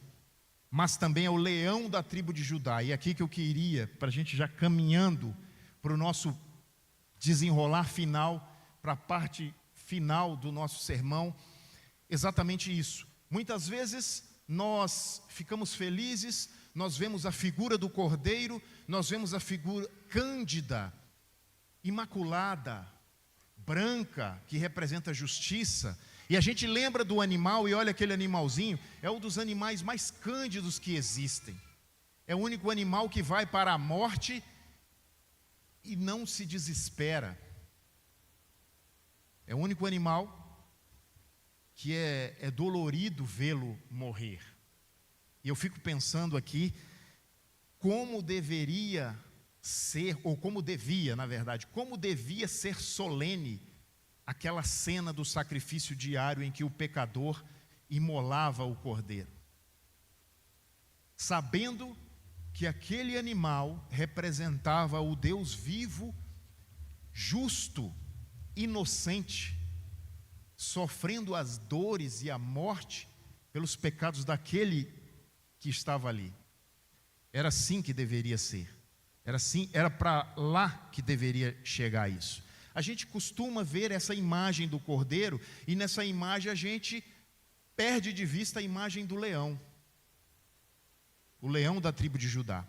mas também é o leão da tribo de Judá. E aqui que eu queria, para a gente já caminhando para o nosso desenrolar final, para a parte final do nosso sermão, exatamente isso. Muitas vezes nós ficamos felizes, nós vemos a figura do Cordeiro, nós vemos a figura cândida, imaculada, branca, que representa a justiça, e a gente lembra do animal e olha aquele animalzinho, é um dos animais mais cândidos que existem. É o único animal que vai para a morte e não se desespera. É o único animal que é dolorido vê-lo morrer. E eu fico pensando aqui, como deveria ser, ou como devia, na verdade, como devia ser solene aquela cena do sacrifício diário em que o pecador imolava o cordeiro, sabendo que aquele animal representava o Deus vivo, justo, inocente, sofrendo as dores e a morte pelos pecados daquele que estava ali. Era assim que deveria ser, era para lá que deveria chegar isso. A gente costuma ver essa imagem do cordeiro, e nessa imagem a gente perde de vista a imagem do leão, o leão da tribo de Judá.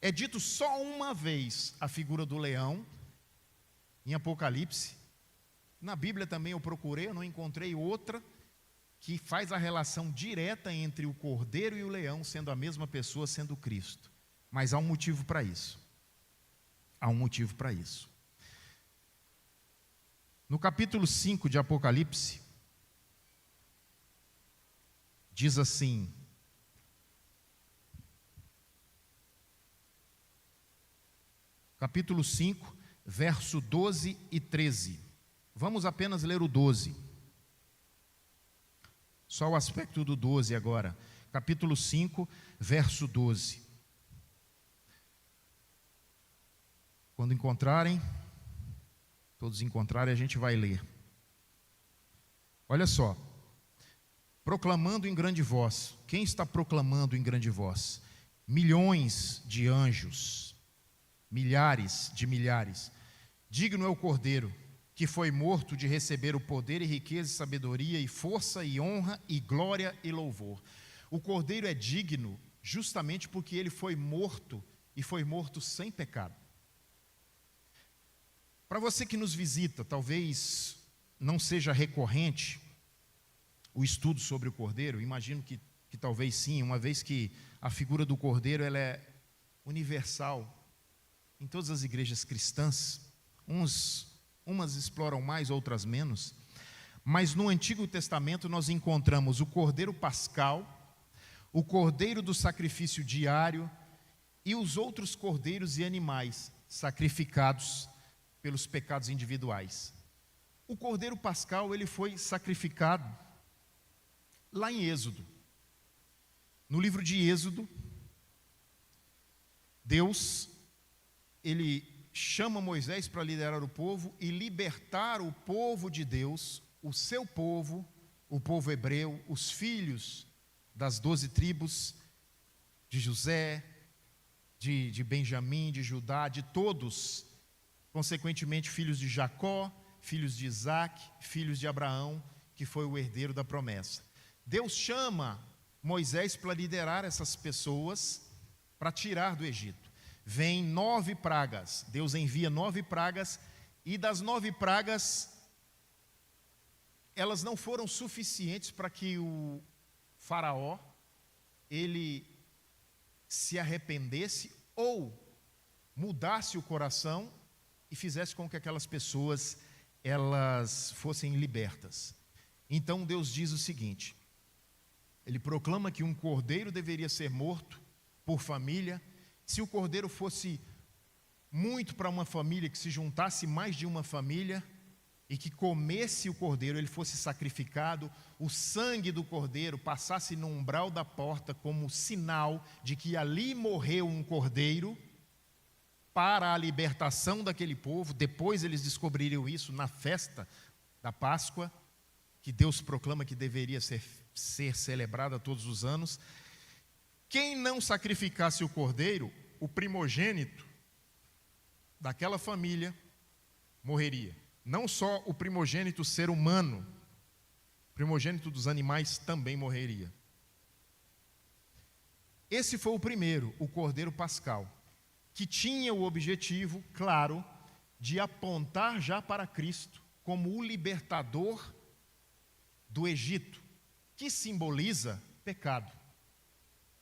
É dito só uma vez a figura do leão, em Apocalipse. Na Bíblia também eu procurei, eu não encontrei outra, que faz a relação direta entre o cordeiro e o leão, sendo a mesma pessoa, sendo Cristo. Mas há um motivo para isso. Há um motivo para isso. No capítulo 5 de Apocalipse, diz assim: capítulo 5, verso 12 e 13. Vamos apenas ler o 12. Só o aspecto do 12 agora. Capítulo 5, verso 12. Quando encontrarem, todos encontrarem, a gente vai ler. Olha só. Proclamando em grande voz. Quem está proclamando em grande voz? Milhões de anjos, milhares de milhares. Digno é o Cordeiro, que foi morto, de receber o poder e riqueza e sabedoria e força e honra e glória e louvor. O Cordeiro é digno justamente porque ele foi morto e foi morto sem pecado. Para você que nos visita, talvez não seja recorrente o estudo sobre o Cordeiro, imagino que talvez sim, uma vez que a figura do Cordeiro ela é universal em todas as igrejas cristãs, umas exploram mais, outras menos, mas no Antigo Testamento nós encontramos o Cordeiro Pascal, o Cordeiro do sacrifício diário e os outros cordeiros e animais sacrificados pelos pecados individuais. O Cordeiro Pascal ele foi sacrificado lá em Êxodo. No livro de Êxodo, Deus ele chama Moisés para liderar o povo e libertar o povo de Deus, o seu povo, o povo hebreu, os filhos das 12 tribos de José, de Benjamim, de Judá, de todos, consequentemente filhos de Jacó, filhos de Isaac, filhos de Abraão, que foi o herdeiro da promessa. Deus chama Moisés para liderar essas pessoas para tirar do Egito. Vem 9 pragas, Deus envia 9 pragas, e das 9 pragas, elas não foram suficientes para que o faraó, ele se arrependesse ou mudasse o coração e fizesse com que aquelas pessoas, elas fossem libertas. Então Deus diz o seguinte, ele proclama que um cordeiro deveria ser morto por família. Se o cordeiro fosse muito para uma família, que se juntasse mais de uma família e que comesse o cordeiro, ele fosse sacrificado, o sangue do cordeiro passasse no umbral da porta como sinal de que ali morreu um cordeiro para a libertação daquele povo. Depois eles descobririam isso na festa da Páscoa, que Deus proclama que deveria ser celebrada todos os anos. Quem não sacrificasse o cordeiro, o primogênito daquela família morreria. Não só o primogênito ser humano, o primogênito dos animais também morreria. Esse foi o primeiro, o cordeiro pascal, que tinha o objetivo, claro, de apontar já para Cristo como o libertador do Egito, que simboliza pecado.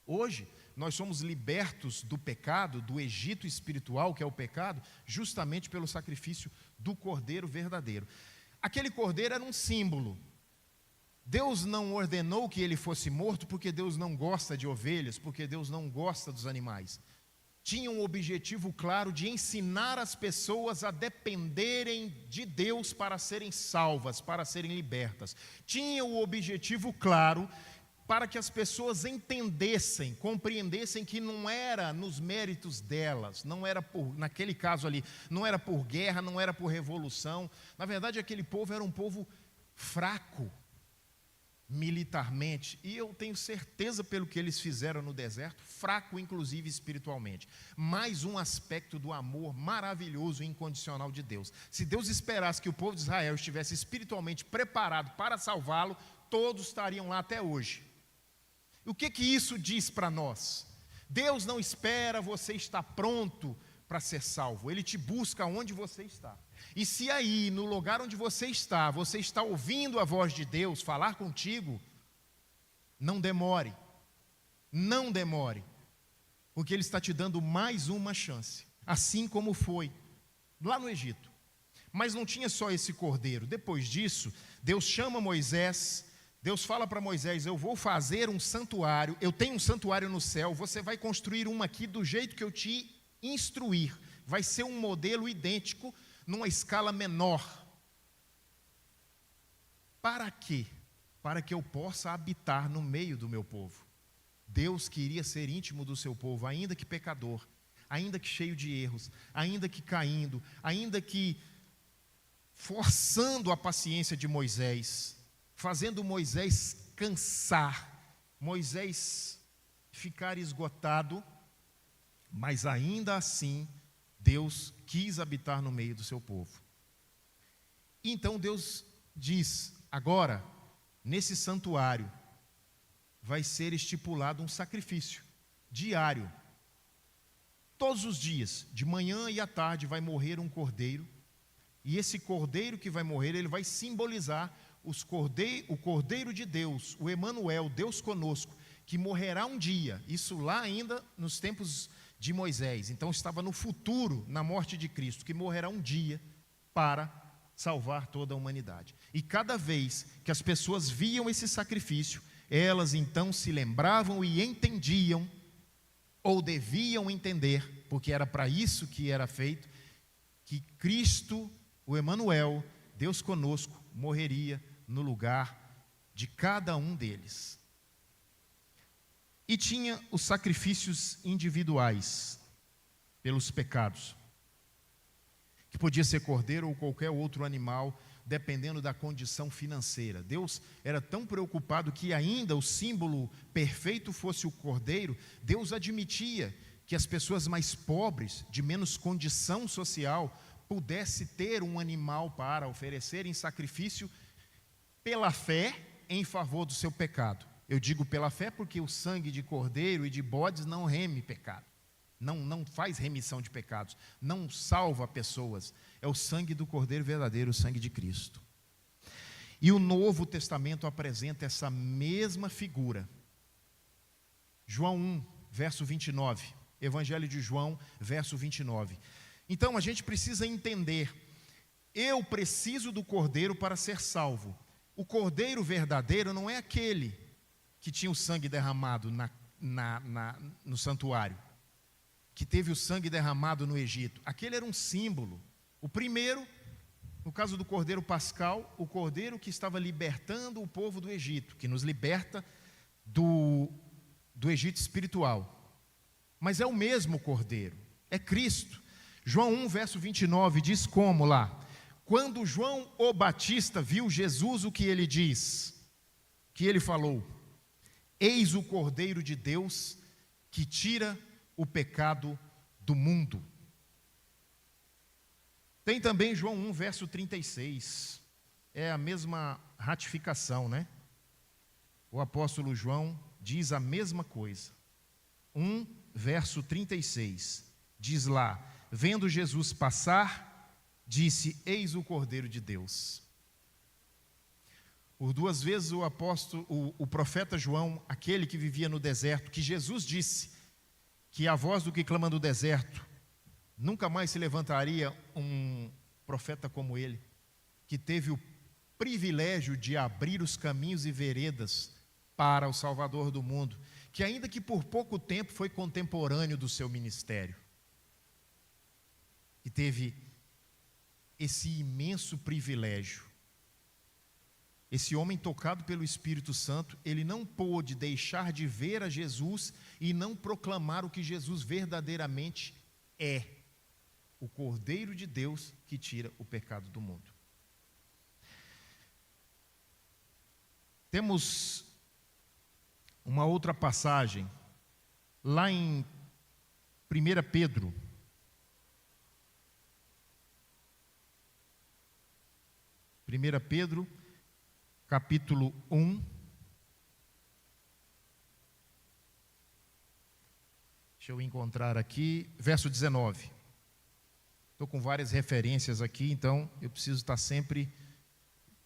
Hoje, nós somos libertos do pecado, do Egito espiritual, que é o pecado, justamente pelo sacrifício do cordeiro verdadeiro. Aquele cordeiro era um símbolo. Deus não ordenou que ele fosse morto porque Deus não gosta de ovelhas, porque Deus não gosta dos animais. Tinha um objetivo claro de ensinar as pessoas a dependerem de Deus para serem salvas, para serem libertas. Tinha o objetivo claro para que as pessoas entendessem, compreendessem que não era nos méritos delas, não era por, naquele caso ali, não era por guerra, não era por revolução. Na verdade, aquele povo era um povo fraco militarmente, e eu tenho certeza pelo que eles fizeram no deserto, fraco inclusive espiritualmente. Mais um aspecto do amor maravilhoso e incondicional de Deus. Se Deus esperasse que o povo de Israel estivesse espiritualmente preparado para salvá-lo, todos estariam lá até hoje. O que isso diz para nós? Deus não espera você estar pronto para ser salvo, Ele te busca onde você está. E se aí, no lugar onde você está ouvindo a voz de Deus falar contigo, não demore, porque Ele está te dando mais uma chance, assim como foi lá no Egito. Mas não tinha só esse cordeiro. Depois disso, Deus chama Moisés, Deus fala para Moisés, eu vou fazer um santuário, eu tenho um santuário no céu, você vai construir um aqui do jeito que eu te instruir. Vai ser um modelo idêntico, numa escala menor. Para quê? Para que eu possa habitar no meio do meu povo. Deus queria ser íntimo do seu povo, ainda que pecador, ainda que cheio de erros, ainda que caindo, ainda que forçando a paciência de Moisés, fazendo Moisés cansar, Moisés ficar esgotado, mas ainda assim, Deus quis habitar no meio do seu povo. Então Deus diz, agora, nesse santuário, vai ser estipulado um sacrifício diário. Todos os dias, de manhã e à tarde, vai morrer um cordeiro, e esse cordeiro que vai morrer, ele vai simbolizar o cordeiro de Deus, o Emanuel, Deus conosco, que morrerá um dia, isso lá ainda nos tempos de Moisés, então estava no futuro, na morte de Cristo, que morrerá um dia para salvar toda a humanidade. E cada vez que as pessoas viam esse sacrifício, elas então se lembravam e entendiam, ou deviam entender, porque era para isso que era feito, que Cristo, o Emanuel, Deus conosco, morreria no lugar de cada um deles. E tinha os sacrifícios individuais pelos pecados, que podia ser cordeiro ou qualquer outro animal, dependendo da condição financeira. Deus era tão preocupado que ainda o símbolo perfeito fosse o cordeiro. Deus admitia que as pessoas mais pobres, de menos condição social, pudesse ter um animal para oferecer em sacrifício pela fé em favor do seu pecado. Eu digo pela fé porque o sangue de cordeiro e de bodes não reme pecado. Não faz remissão de pecados. Não salva pessoas. É o sangue do cordeiro verdadeiro, o sangue de Cristo. E o Novo Testamento apresenta essa mesma figura. João 1, verso 29. Evangelho de João, verso 29. Então a gente precisa entender. Eu preciso do cordeiro para ser salvo. O cordeiro verdadeiro não é aquele que tinha o sangue derramado no santuário, que teve o sangue derramado no Egito. Aquele era um símbolo. O primeiro, no caso do cordeiro pascal, o cordeiro que estava libertando o povo do Egito, que nos liberta do Egito espiritual. Mas é o mesmo cordeiro, é Cristo. João 1, verso 29 diz como lá? Quando João o Batista viu Jesus, o que ele diz? Que ele falou: eis o Cordeiro de Deus que tira o pecado do mundo. Tem também João 1, verso 36. É a mesma ratificação, né? O apóstolo João diz a mesma coisa. 1, verso 36. Diz lá: vendo Jesus passar, disse: eis o Cordeiro de Deus. Por duas vezes o profeta João, aquele que vivia no deserto, que Jesus disse que a voz do que clama no deserto, nunca mais se levantaria um profeta como ele, que teve o privilégio de abrir os caminhos e veredas para o Salvador do mundo, que ainda que por pouco tempo foi contemporâneo do seu ministério, que teve esse imenso privilégio. Esse homem tocado pelo Espírito Santo, ele não pôde deixar de ver a Jesus e não proclamar o que Jesus verdadeiramente é: o Cordeiro de Deus que tira o pecado do mundo. Temos uma outra passagem, lá em 1 Pedro. 1 Pedro, capítulo 1. Deixa eu encontrar aqui, verso 19. Estou com várias referências aqui, então eu preciso estar sempre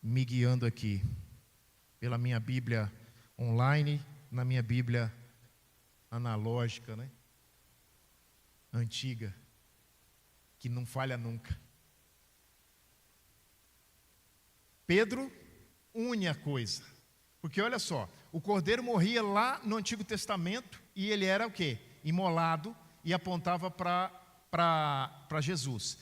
me guiando aqui, pela minha Bíblia online, na minha Bíblia analógica, né? Antiga, que não falha nunca. Pedro une a coisa, porque olha só, o cordeiro morria lá no Antigo Testamento e ele era o quê? Imolado e apontava para Jesus.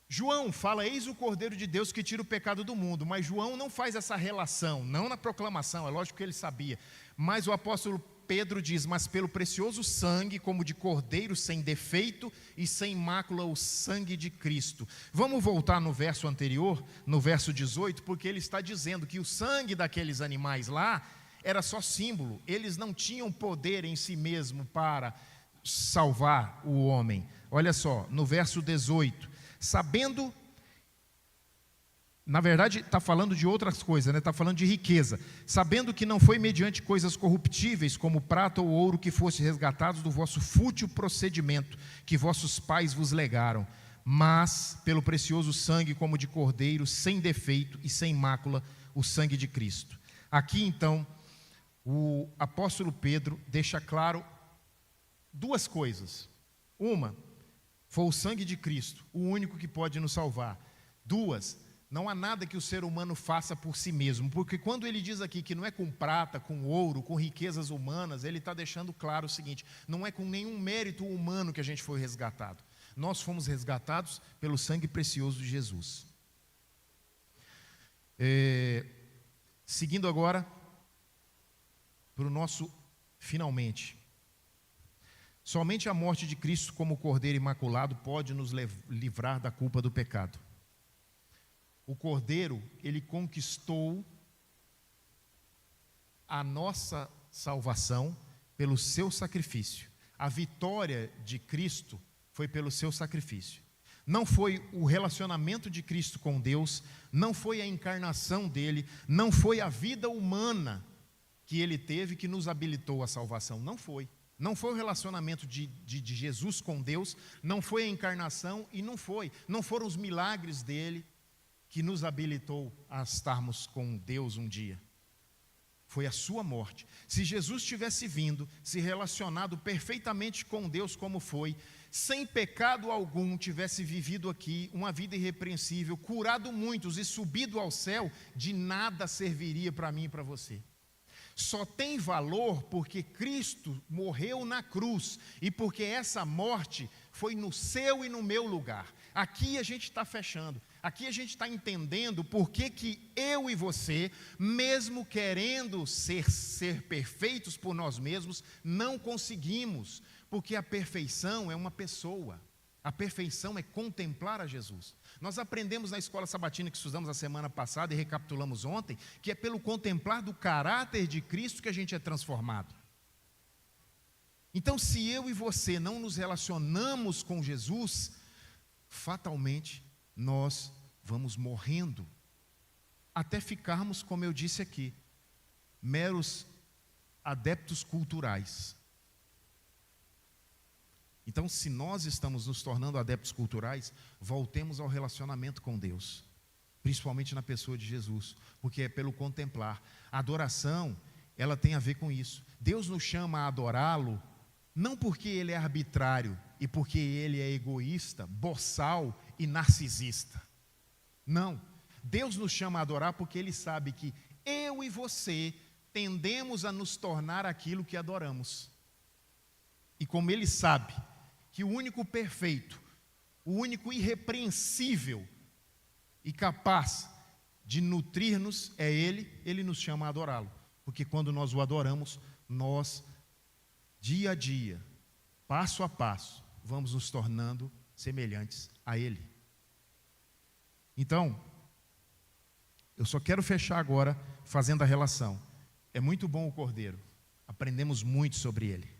João fala: eis o Cordeiro de Deus que tira o pecado do mundo, mas João não faz essa relação, não na proclamação, é lógico que ele sabia, mas o apóstolo Pedro diz: mas pelo precioso sangue, como de cordeiro sem defeito e sem mácula, o sangue de Cristo. Vamos voltar no verso anterior, no verso 18, porque ele está dizendo que o sangue daqueles animais lá era só símbolo, eles não tinham poder em si mesmo para salvar o homem. Olha só, no verso 18, sabendo... Na verdade, está falando de outras coisas, né? Está falando de riqueza. Sabendo que não foi mediante coisas corruptíveis, como prata ou ouro, que fosse resgatados do vosso fútil procedimento, que vossos pais vos legaram, mas pelo precioso sangue, como de cordeiro, sem defeito e sem mácula, o sangue de Cristo. Aqui, então, o apóstolo Pedro deixa claro duas coisas. Uma, foi o sangue de Cristo, o único que pode nos salvar. Duas, não há nada que o ser humano faça por si mesmo, porque quando ele diz aqui que não é com prata, com ouro, com riquezas humanas, ele está deixando claro o seguinte: não é com nenhum mérito humano que a gente foi resgatado. Nós fomos resgatados pelo sangue precioso de Jesus. Seguindo agora para o nosso finalmente. Somente a morte de Cristo como Cordeiro imaculado pode nos livrar da culpa do pecado. O Cordeiro, ele conquistou a nossa salvação pelo seu sacrifício. A vitória de Cristo foi pelo seu sacrifício. Não foi o relacionamento de Cristo com Deus, não foi a encarnação dele, não foi a vida humana que ele teve que nos habilitou à salvação. Não foi. Não foi o relacionamento de Jesus com Deus, não foi a encarnação e não foram os milagres dele que nos habilitou a estarmos com Deus um dia. Foi a sua morte. Se Jesus tivesse vindo, se relacionado perfeitamente com Deus como foi, sem pecado algum, tivesse vivido aqui uma vida irrepreensível, curado muitos e subido ao céu, de nada serviria para mim e para você. Só tem valor porque Cristo morreu na cruz e porque essa morte foi no seu e no meu lugar. Aqui a gente está fechando, aqui a gente está entendendo por que eu e você, mesmo querendo ser perfeitos por nós mesmos, não conseguimos, porque a perfeição é uma pessoa, a perfeição é contemplar a Jesus. Nós aprendemos na escola sabatina que estudamos a semana passada e recapitulamos ontem, que é pelo contemplar do caráter de Cristo que a gente é transformado. Então, se eu e você não nos relacionamos com Jesus, fatalmente nós vamos morrendo, até ficarmos, como eu disse aqui, meros adeptos culturais. Então, se nós estamos nos tornando adeptos culturais, voltemos ao relacionamento com Deus, principalmente na pessoa de Jesus, porque é pelo contemplar. A adoração, ela tem a ver com isso. Deus nos chama a adorá-lo, não porque Ele é arbitrário e porque Ele é egoísta, boçal e narcisista. Não. Deus nos chama a adorar porque Ele sabe que eu e você tendemos a nos tornar aquilo que adoramos. E como Ele sabe que o único perfeito, o único irrepreensível e capaz de nutrir-nos é Ele, Ele nos chama a adorá-lo. Porque quando nós o adoramos, nós, dia a dia, passo a passo, vamos nos tornando semelhantes a Ele. Então, eu só quero fechar agora fazendo a relação. É muito bom o cordeiro, aprendemos muito sobre ele.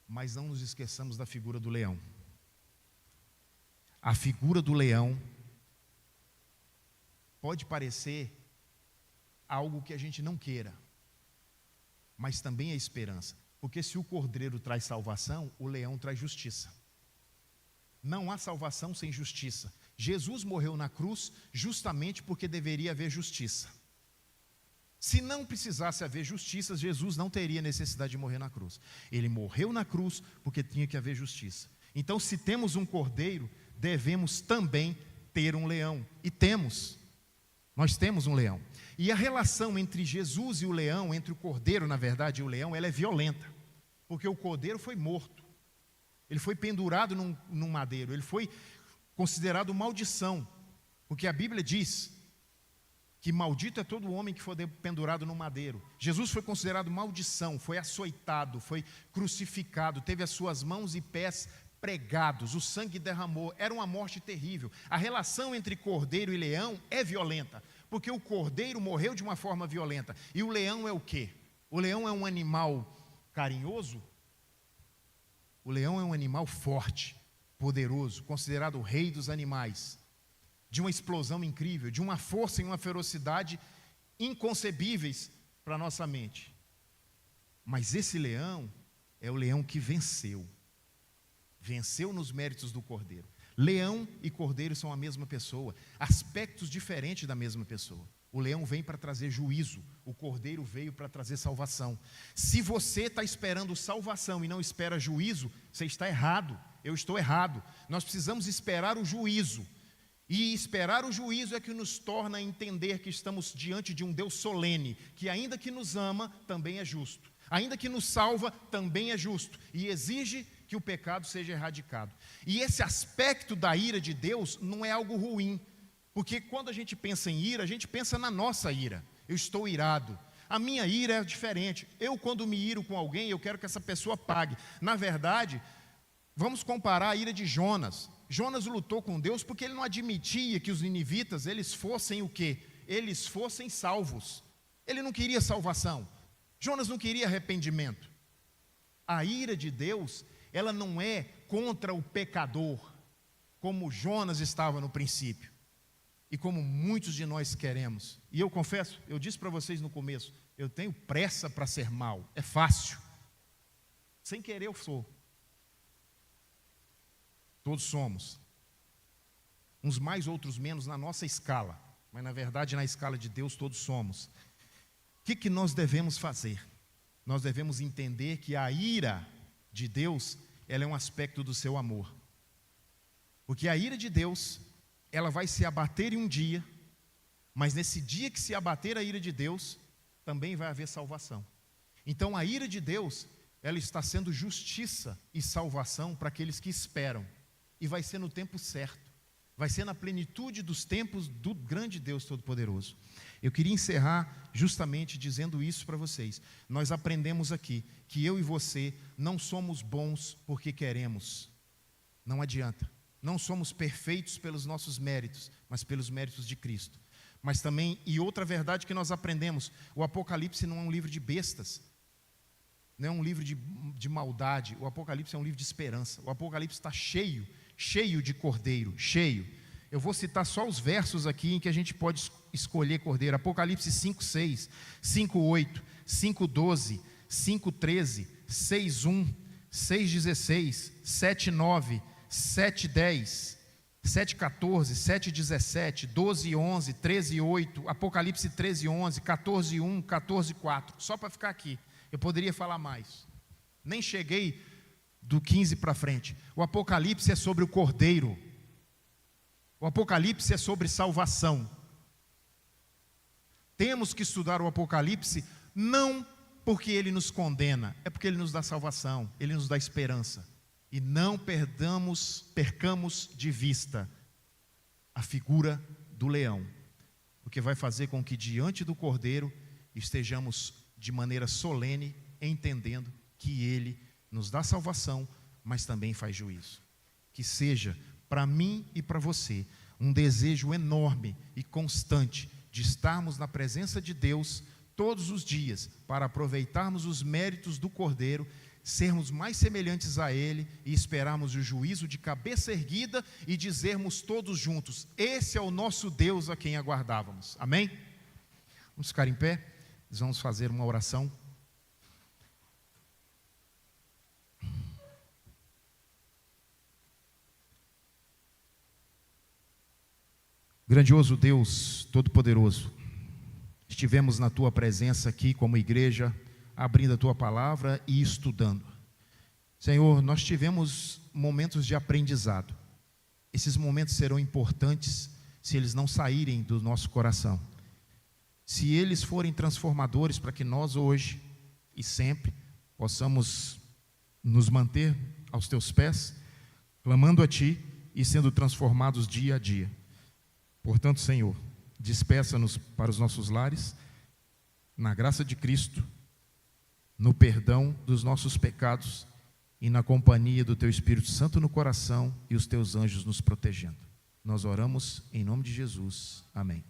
Mas não nos esqueçamos da figura do leão. A figura do leão pode parecer algo que a gente não queira, mas também é esperança. Porque se o cordeiro traz salvação, o leão traz justiça. Não há salvação sem justiça. Jesus morreu na cruz justamente porque deveria haver justiça. Se não precisasse haver justiça, Jesus não teria necessidade de morrer na cruz. Ele morreu na cruz porque tinha que haver justiça. Então, se temos um cordeiro, devemos também ter um leão. E temos. Nós temos um leão. E a relação entre Jesus e o leão, entre o cordeiro, na verdade, e o leão, ela é violenta. Porque o cordeiro foi morto. Ele foi pendurado num madeiro. Ele foi considerado maldição. Porque a Bíblia diz que maldito é todo homem que for pendurado no madeiro. Jesus foi considerado maldição, foi açoitado, foi crucificado, teve as suas mãos e pés pregados, o sangue derramou, era uma morte terrível. A relação entre cordeiro e leão é violenta, porque o cordeiro morreu de uma forma violenta. E o leão é o quê? O leão é um animal carinhoso? O leão é um animal forte, poderoso, considerado o rei dos animais, de uma explosão incrível, de uma força e uma ferocidade inconcebíveis para a nossa mente. Mas esse leão é o leão que venceu. Venceu nos méritos do cordeiro. Leão e cordeiro são a mesma pessoa, aspectos diferentes da mesma pessoa. O leão vem para trazer juízo, o cordeiro veio para trazer salvação. Se você está esperando salvação e não espera juízo, você está errado, eu estou errado. Nós precisamos esperar o juízo. E esperar o juízo é que nos torna a entender que estamos diante de um Deus solene, que ainda que nos ama, também é justo. Ainda que nos salva, também é justo. E exige que o pecado seja erradicado. E esse aspecto da ira de Deus não é algo ruim. Porque quando a gente pensa em ira, a gente pensa na nossa ira. Eu estou irado. A minha ira é diferente. Eu, quando me iro com alguém, eu quero que essa pessoa pague. Na verdade, vamos comparar a ira de Jonas. Jonas lutou com Deus porque ele não admitia que os ninivitas, eles fossem o quê? Eles fossem salvos. Ele não queria salvação. Jonas não queria arrependimento. A ira de Deus, ela não é contra o pecador, como Jonas estava no princípio. e como muitos de nós queremos. E eu confesso, eu disse para vocês no começo, eu tenho pressa para ser mal, é fácil. Sem querer eu sou. Todos somos. Uns mais, outros menos na nossa escala, mas na verdade na escala de Deus todos somos. O que nós devemos fazer? Nós devemos entender que a ira de Deus, ela é um aspecto do seu amor. Porque a ira de Deus, ela vai se abater em um dia, mas nesse dia que se abater a ira de Deus, também vai haver salvação. Então a ira de Deus, ela está sendo justiça e salvação para aqueles que esperam. E vai ser no tempo certo. Vai ser na plenitude dos tempos do grande Deus Todo-Poderoso. Eu queria encerrar justamente dizendo isso para vocês. Nós aprendemos aqui que eu e você não somos bons porque queremos. Não adianta. Não somos perfeitos pelos nossos méritos, mas pelos méritos de Cristo. Mas também, e outra verdade que nós aprendemos, o Apocalipse não é um livro de bestas, não é um livro de maldade, o Apocalipse é um livro de esperança. O Apocalipse está cheio de cordeiro, cheio. Eu vou citar só os versos aqui em que a gente pode escolher cordeiro. Apocalipse 5:6, 5:8, 5:12, 5:13, 6:1, 6:16, 7:9, 7:10, 7:14, 7:17, 12:11, 13:8, Apocalipse 13:11, 14:1, 14:4. Só para ficar aqui. Eu poderia falar mais. Nem cheguei do 15 para frente. O Apocalipse é sobre o Cordeiro. O Apocalipse é sobre salvação. Temos que estudar o Apocalipse não porque ele nos condena, é porque ele nos dá salvação, ele nos dá esperança. E não percamos de vista a figura do leão, porque vai fazer com que diante do Cordeiro estejamos de maneira solene, entendendo que ele nos dá salvação, mas também faz juízo. Que seja para mim e para você um desejo enorme e constante de estarmos na presença de Deus todos os dias, para aproveitarmos os méritos do Cordeiro, sermos mais semelhantes a Ele e esperarmos o juízo de cabeça erguida e dizermos todos juntos: esse é o nosso Deus a quem aguardávamos. Amém? Vamos ficar em pé, vamos fazer uma oração. Grandioso Deus Todo-Poderoso, estivemos na Tua presença aqui como igreja, abrindo a Tua palavra e estudando. Senhor, nós tivemos momentos de aprendizado. Esses momentos serão importantes se eles não saírem do nosso coração. Se eles forem transformadores para que nós hoje e sempre possamos nos manter aos Teus pés, clamando a Ti e sendo transformados dia a dia. Portanto, Senhor, despeça-nos para os nossos lares, na graça de Cristo, no perdão dos nossos pecados e na companhia do Teu Espírito Santo no coração e os Teus anjos nos protegendo. Nós oramos em nome de Jesus. Amém.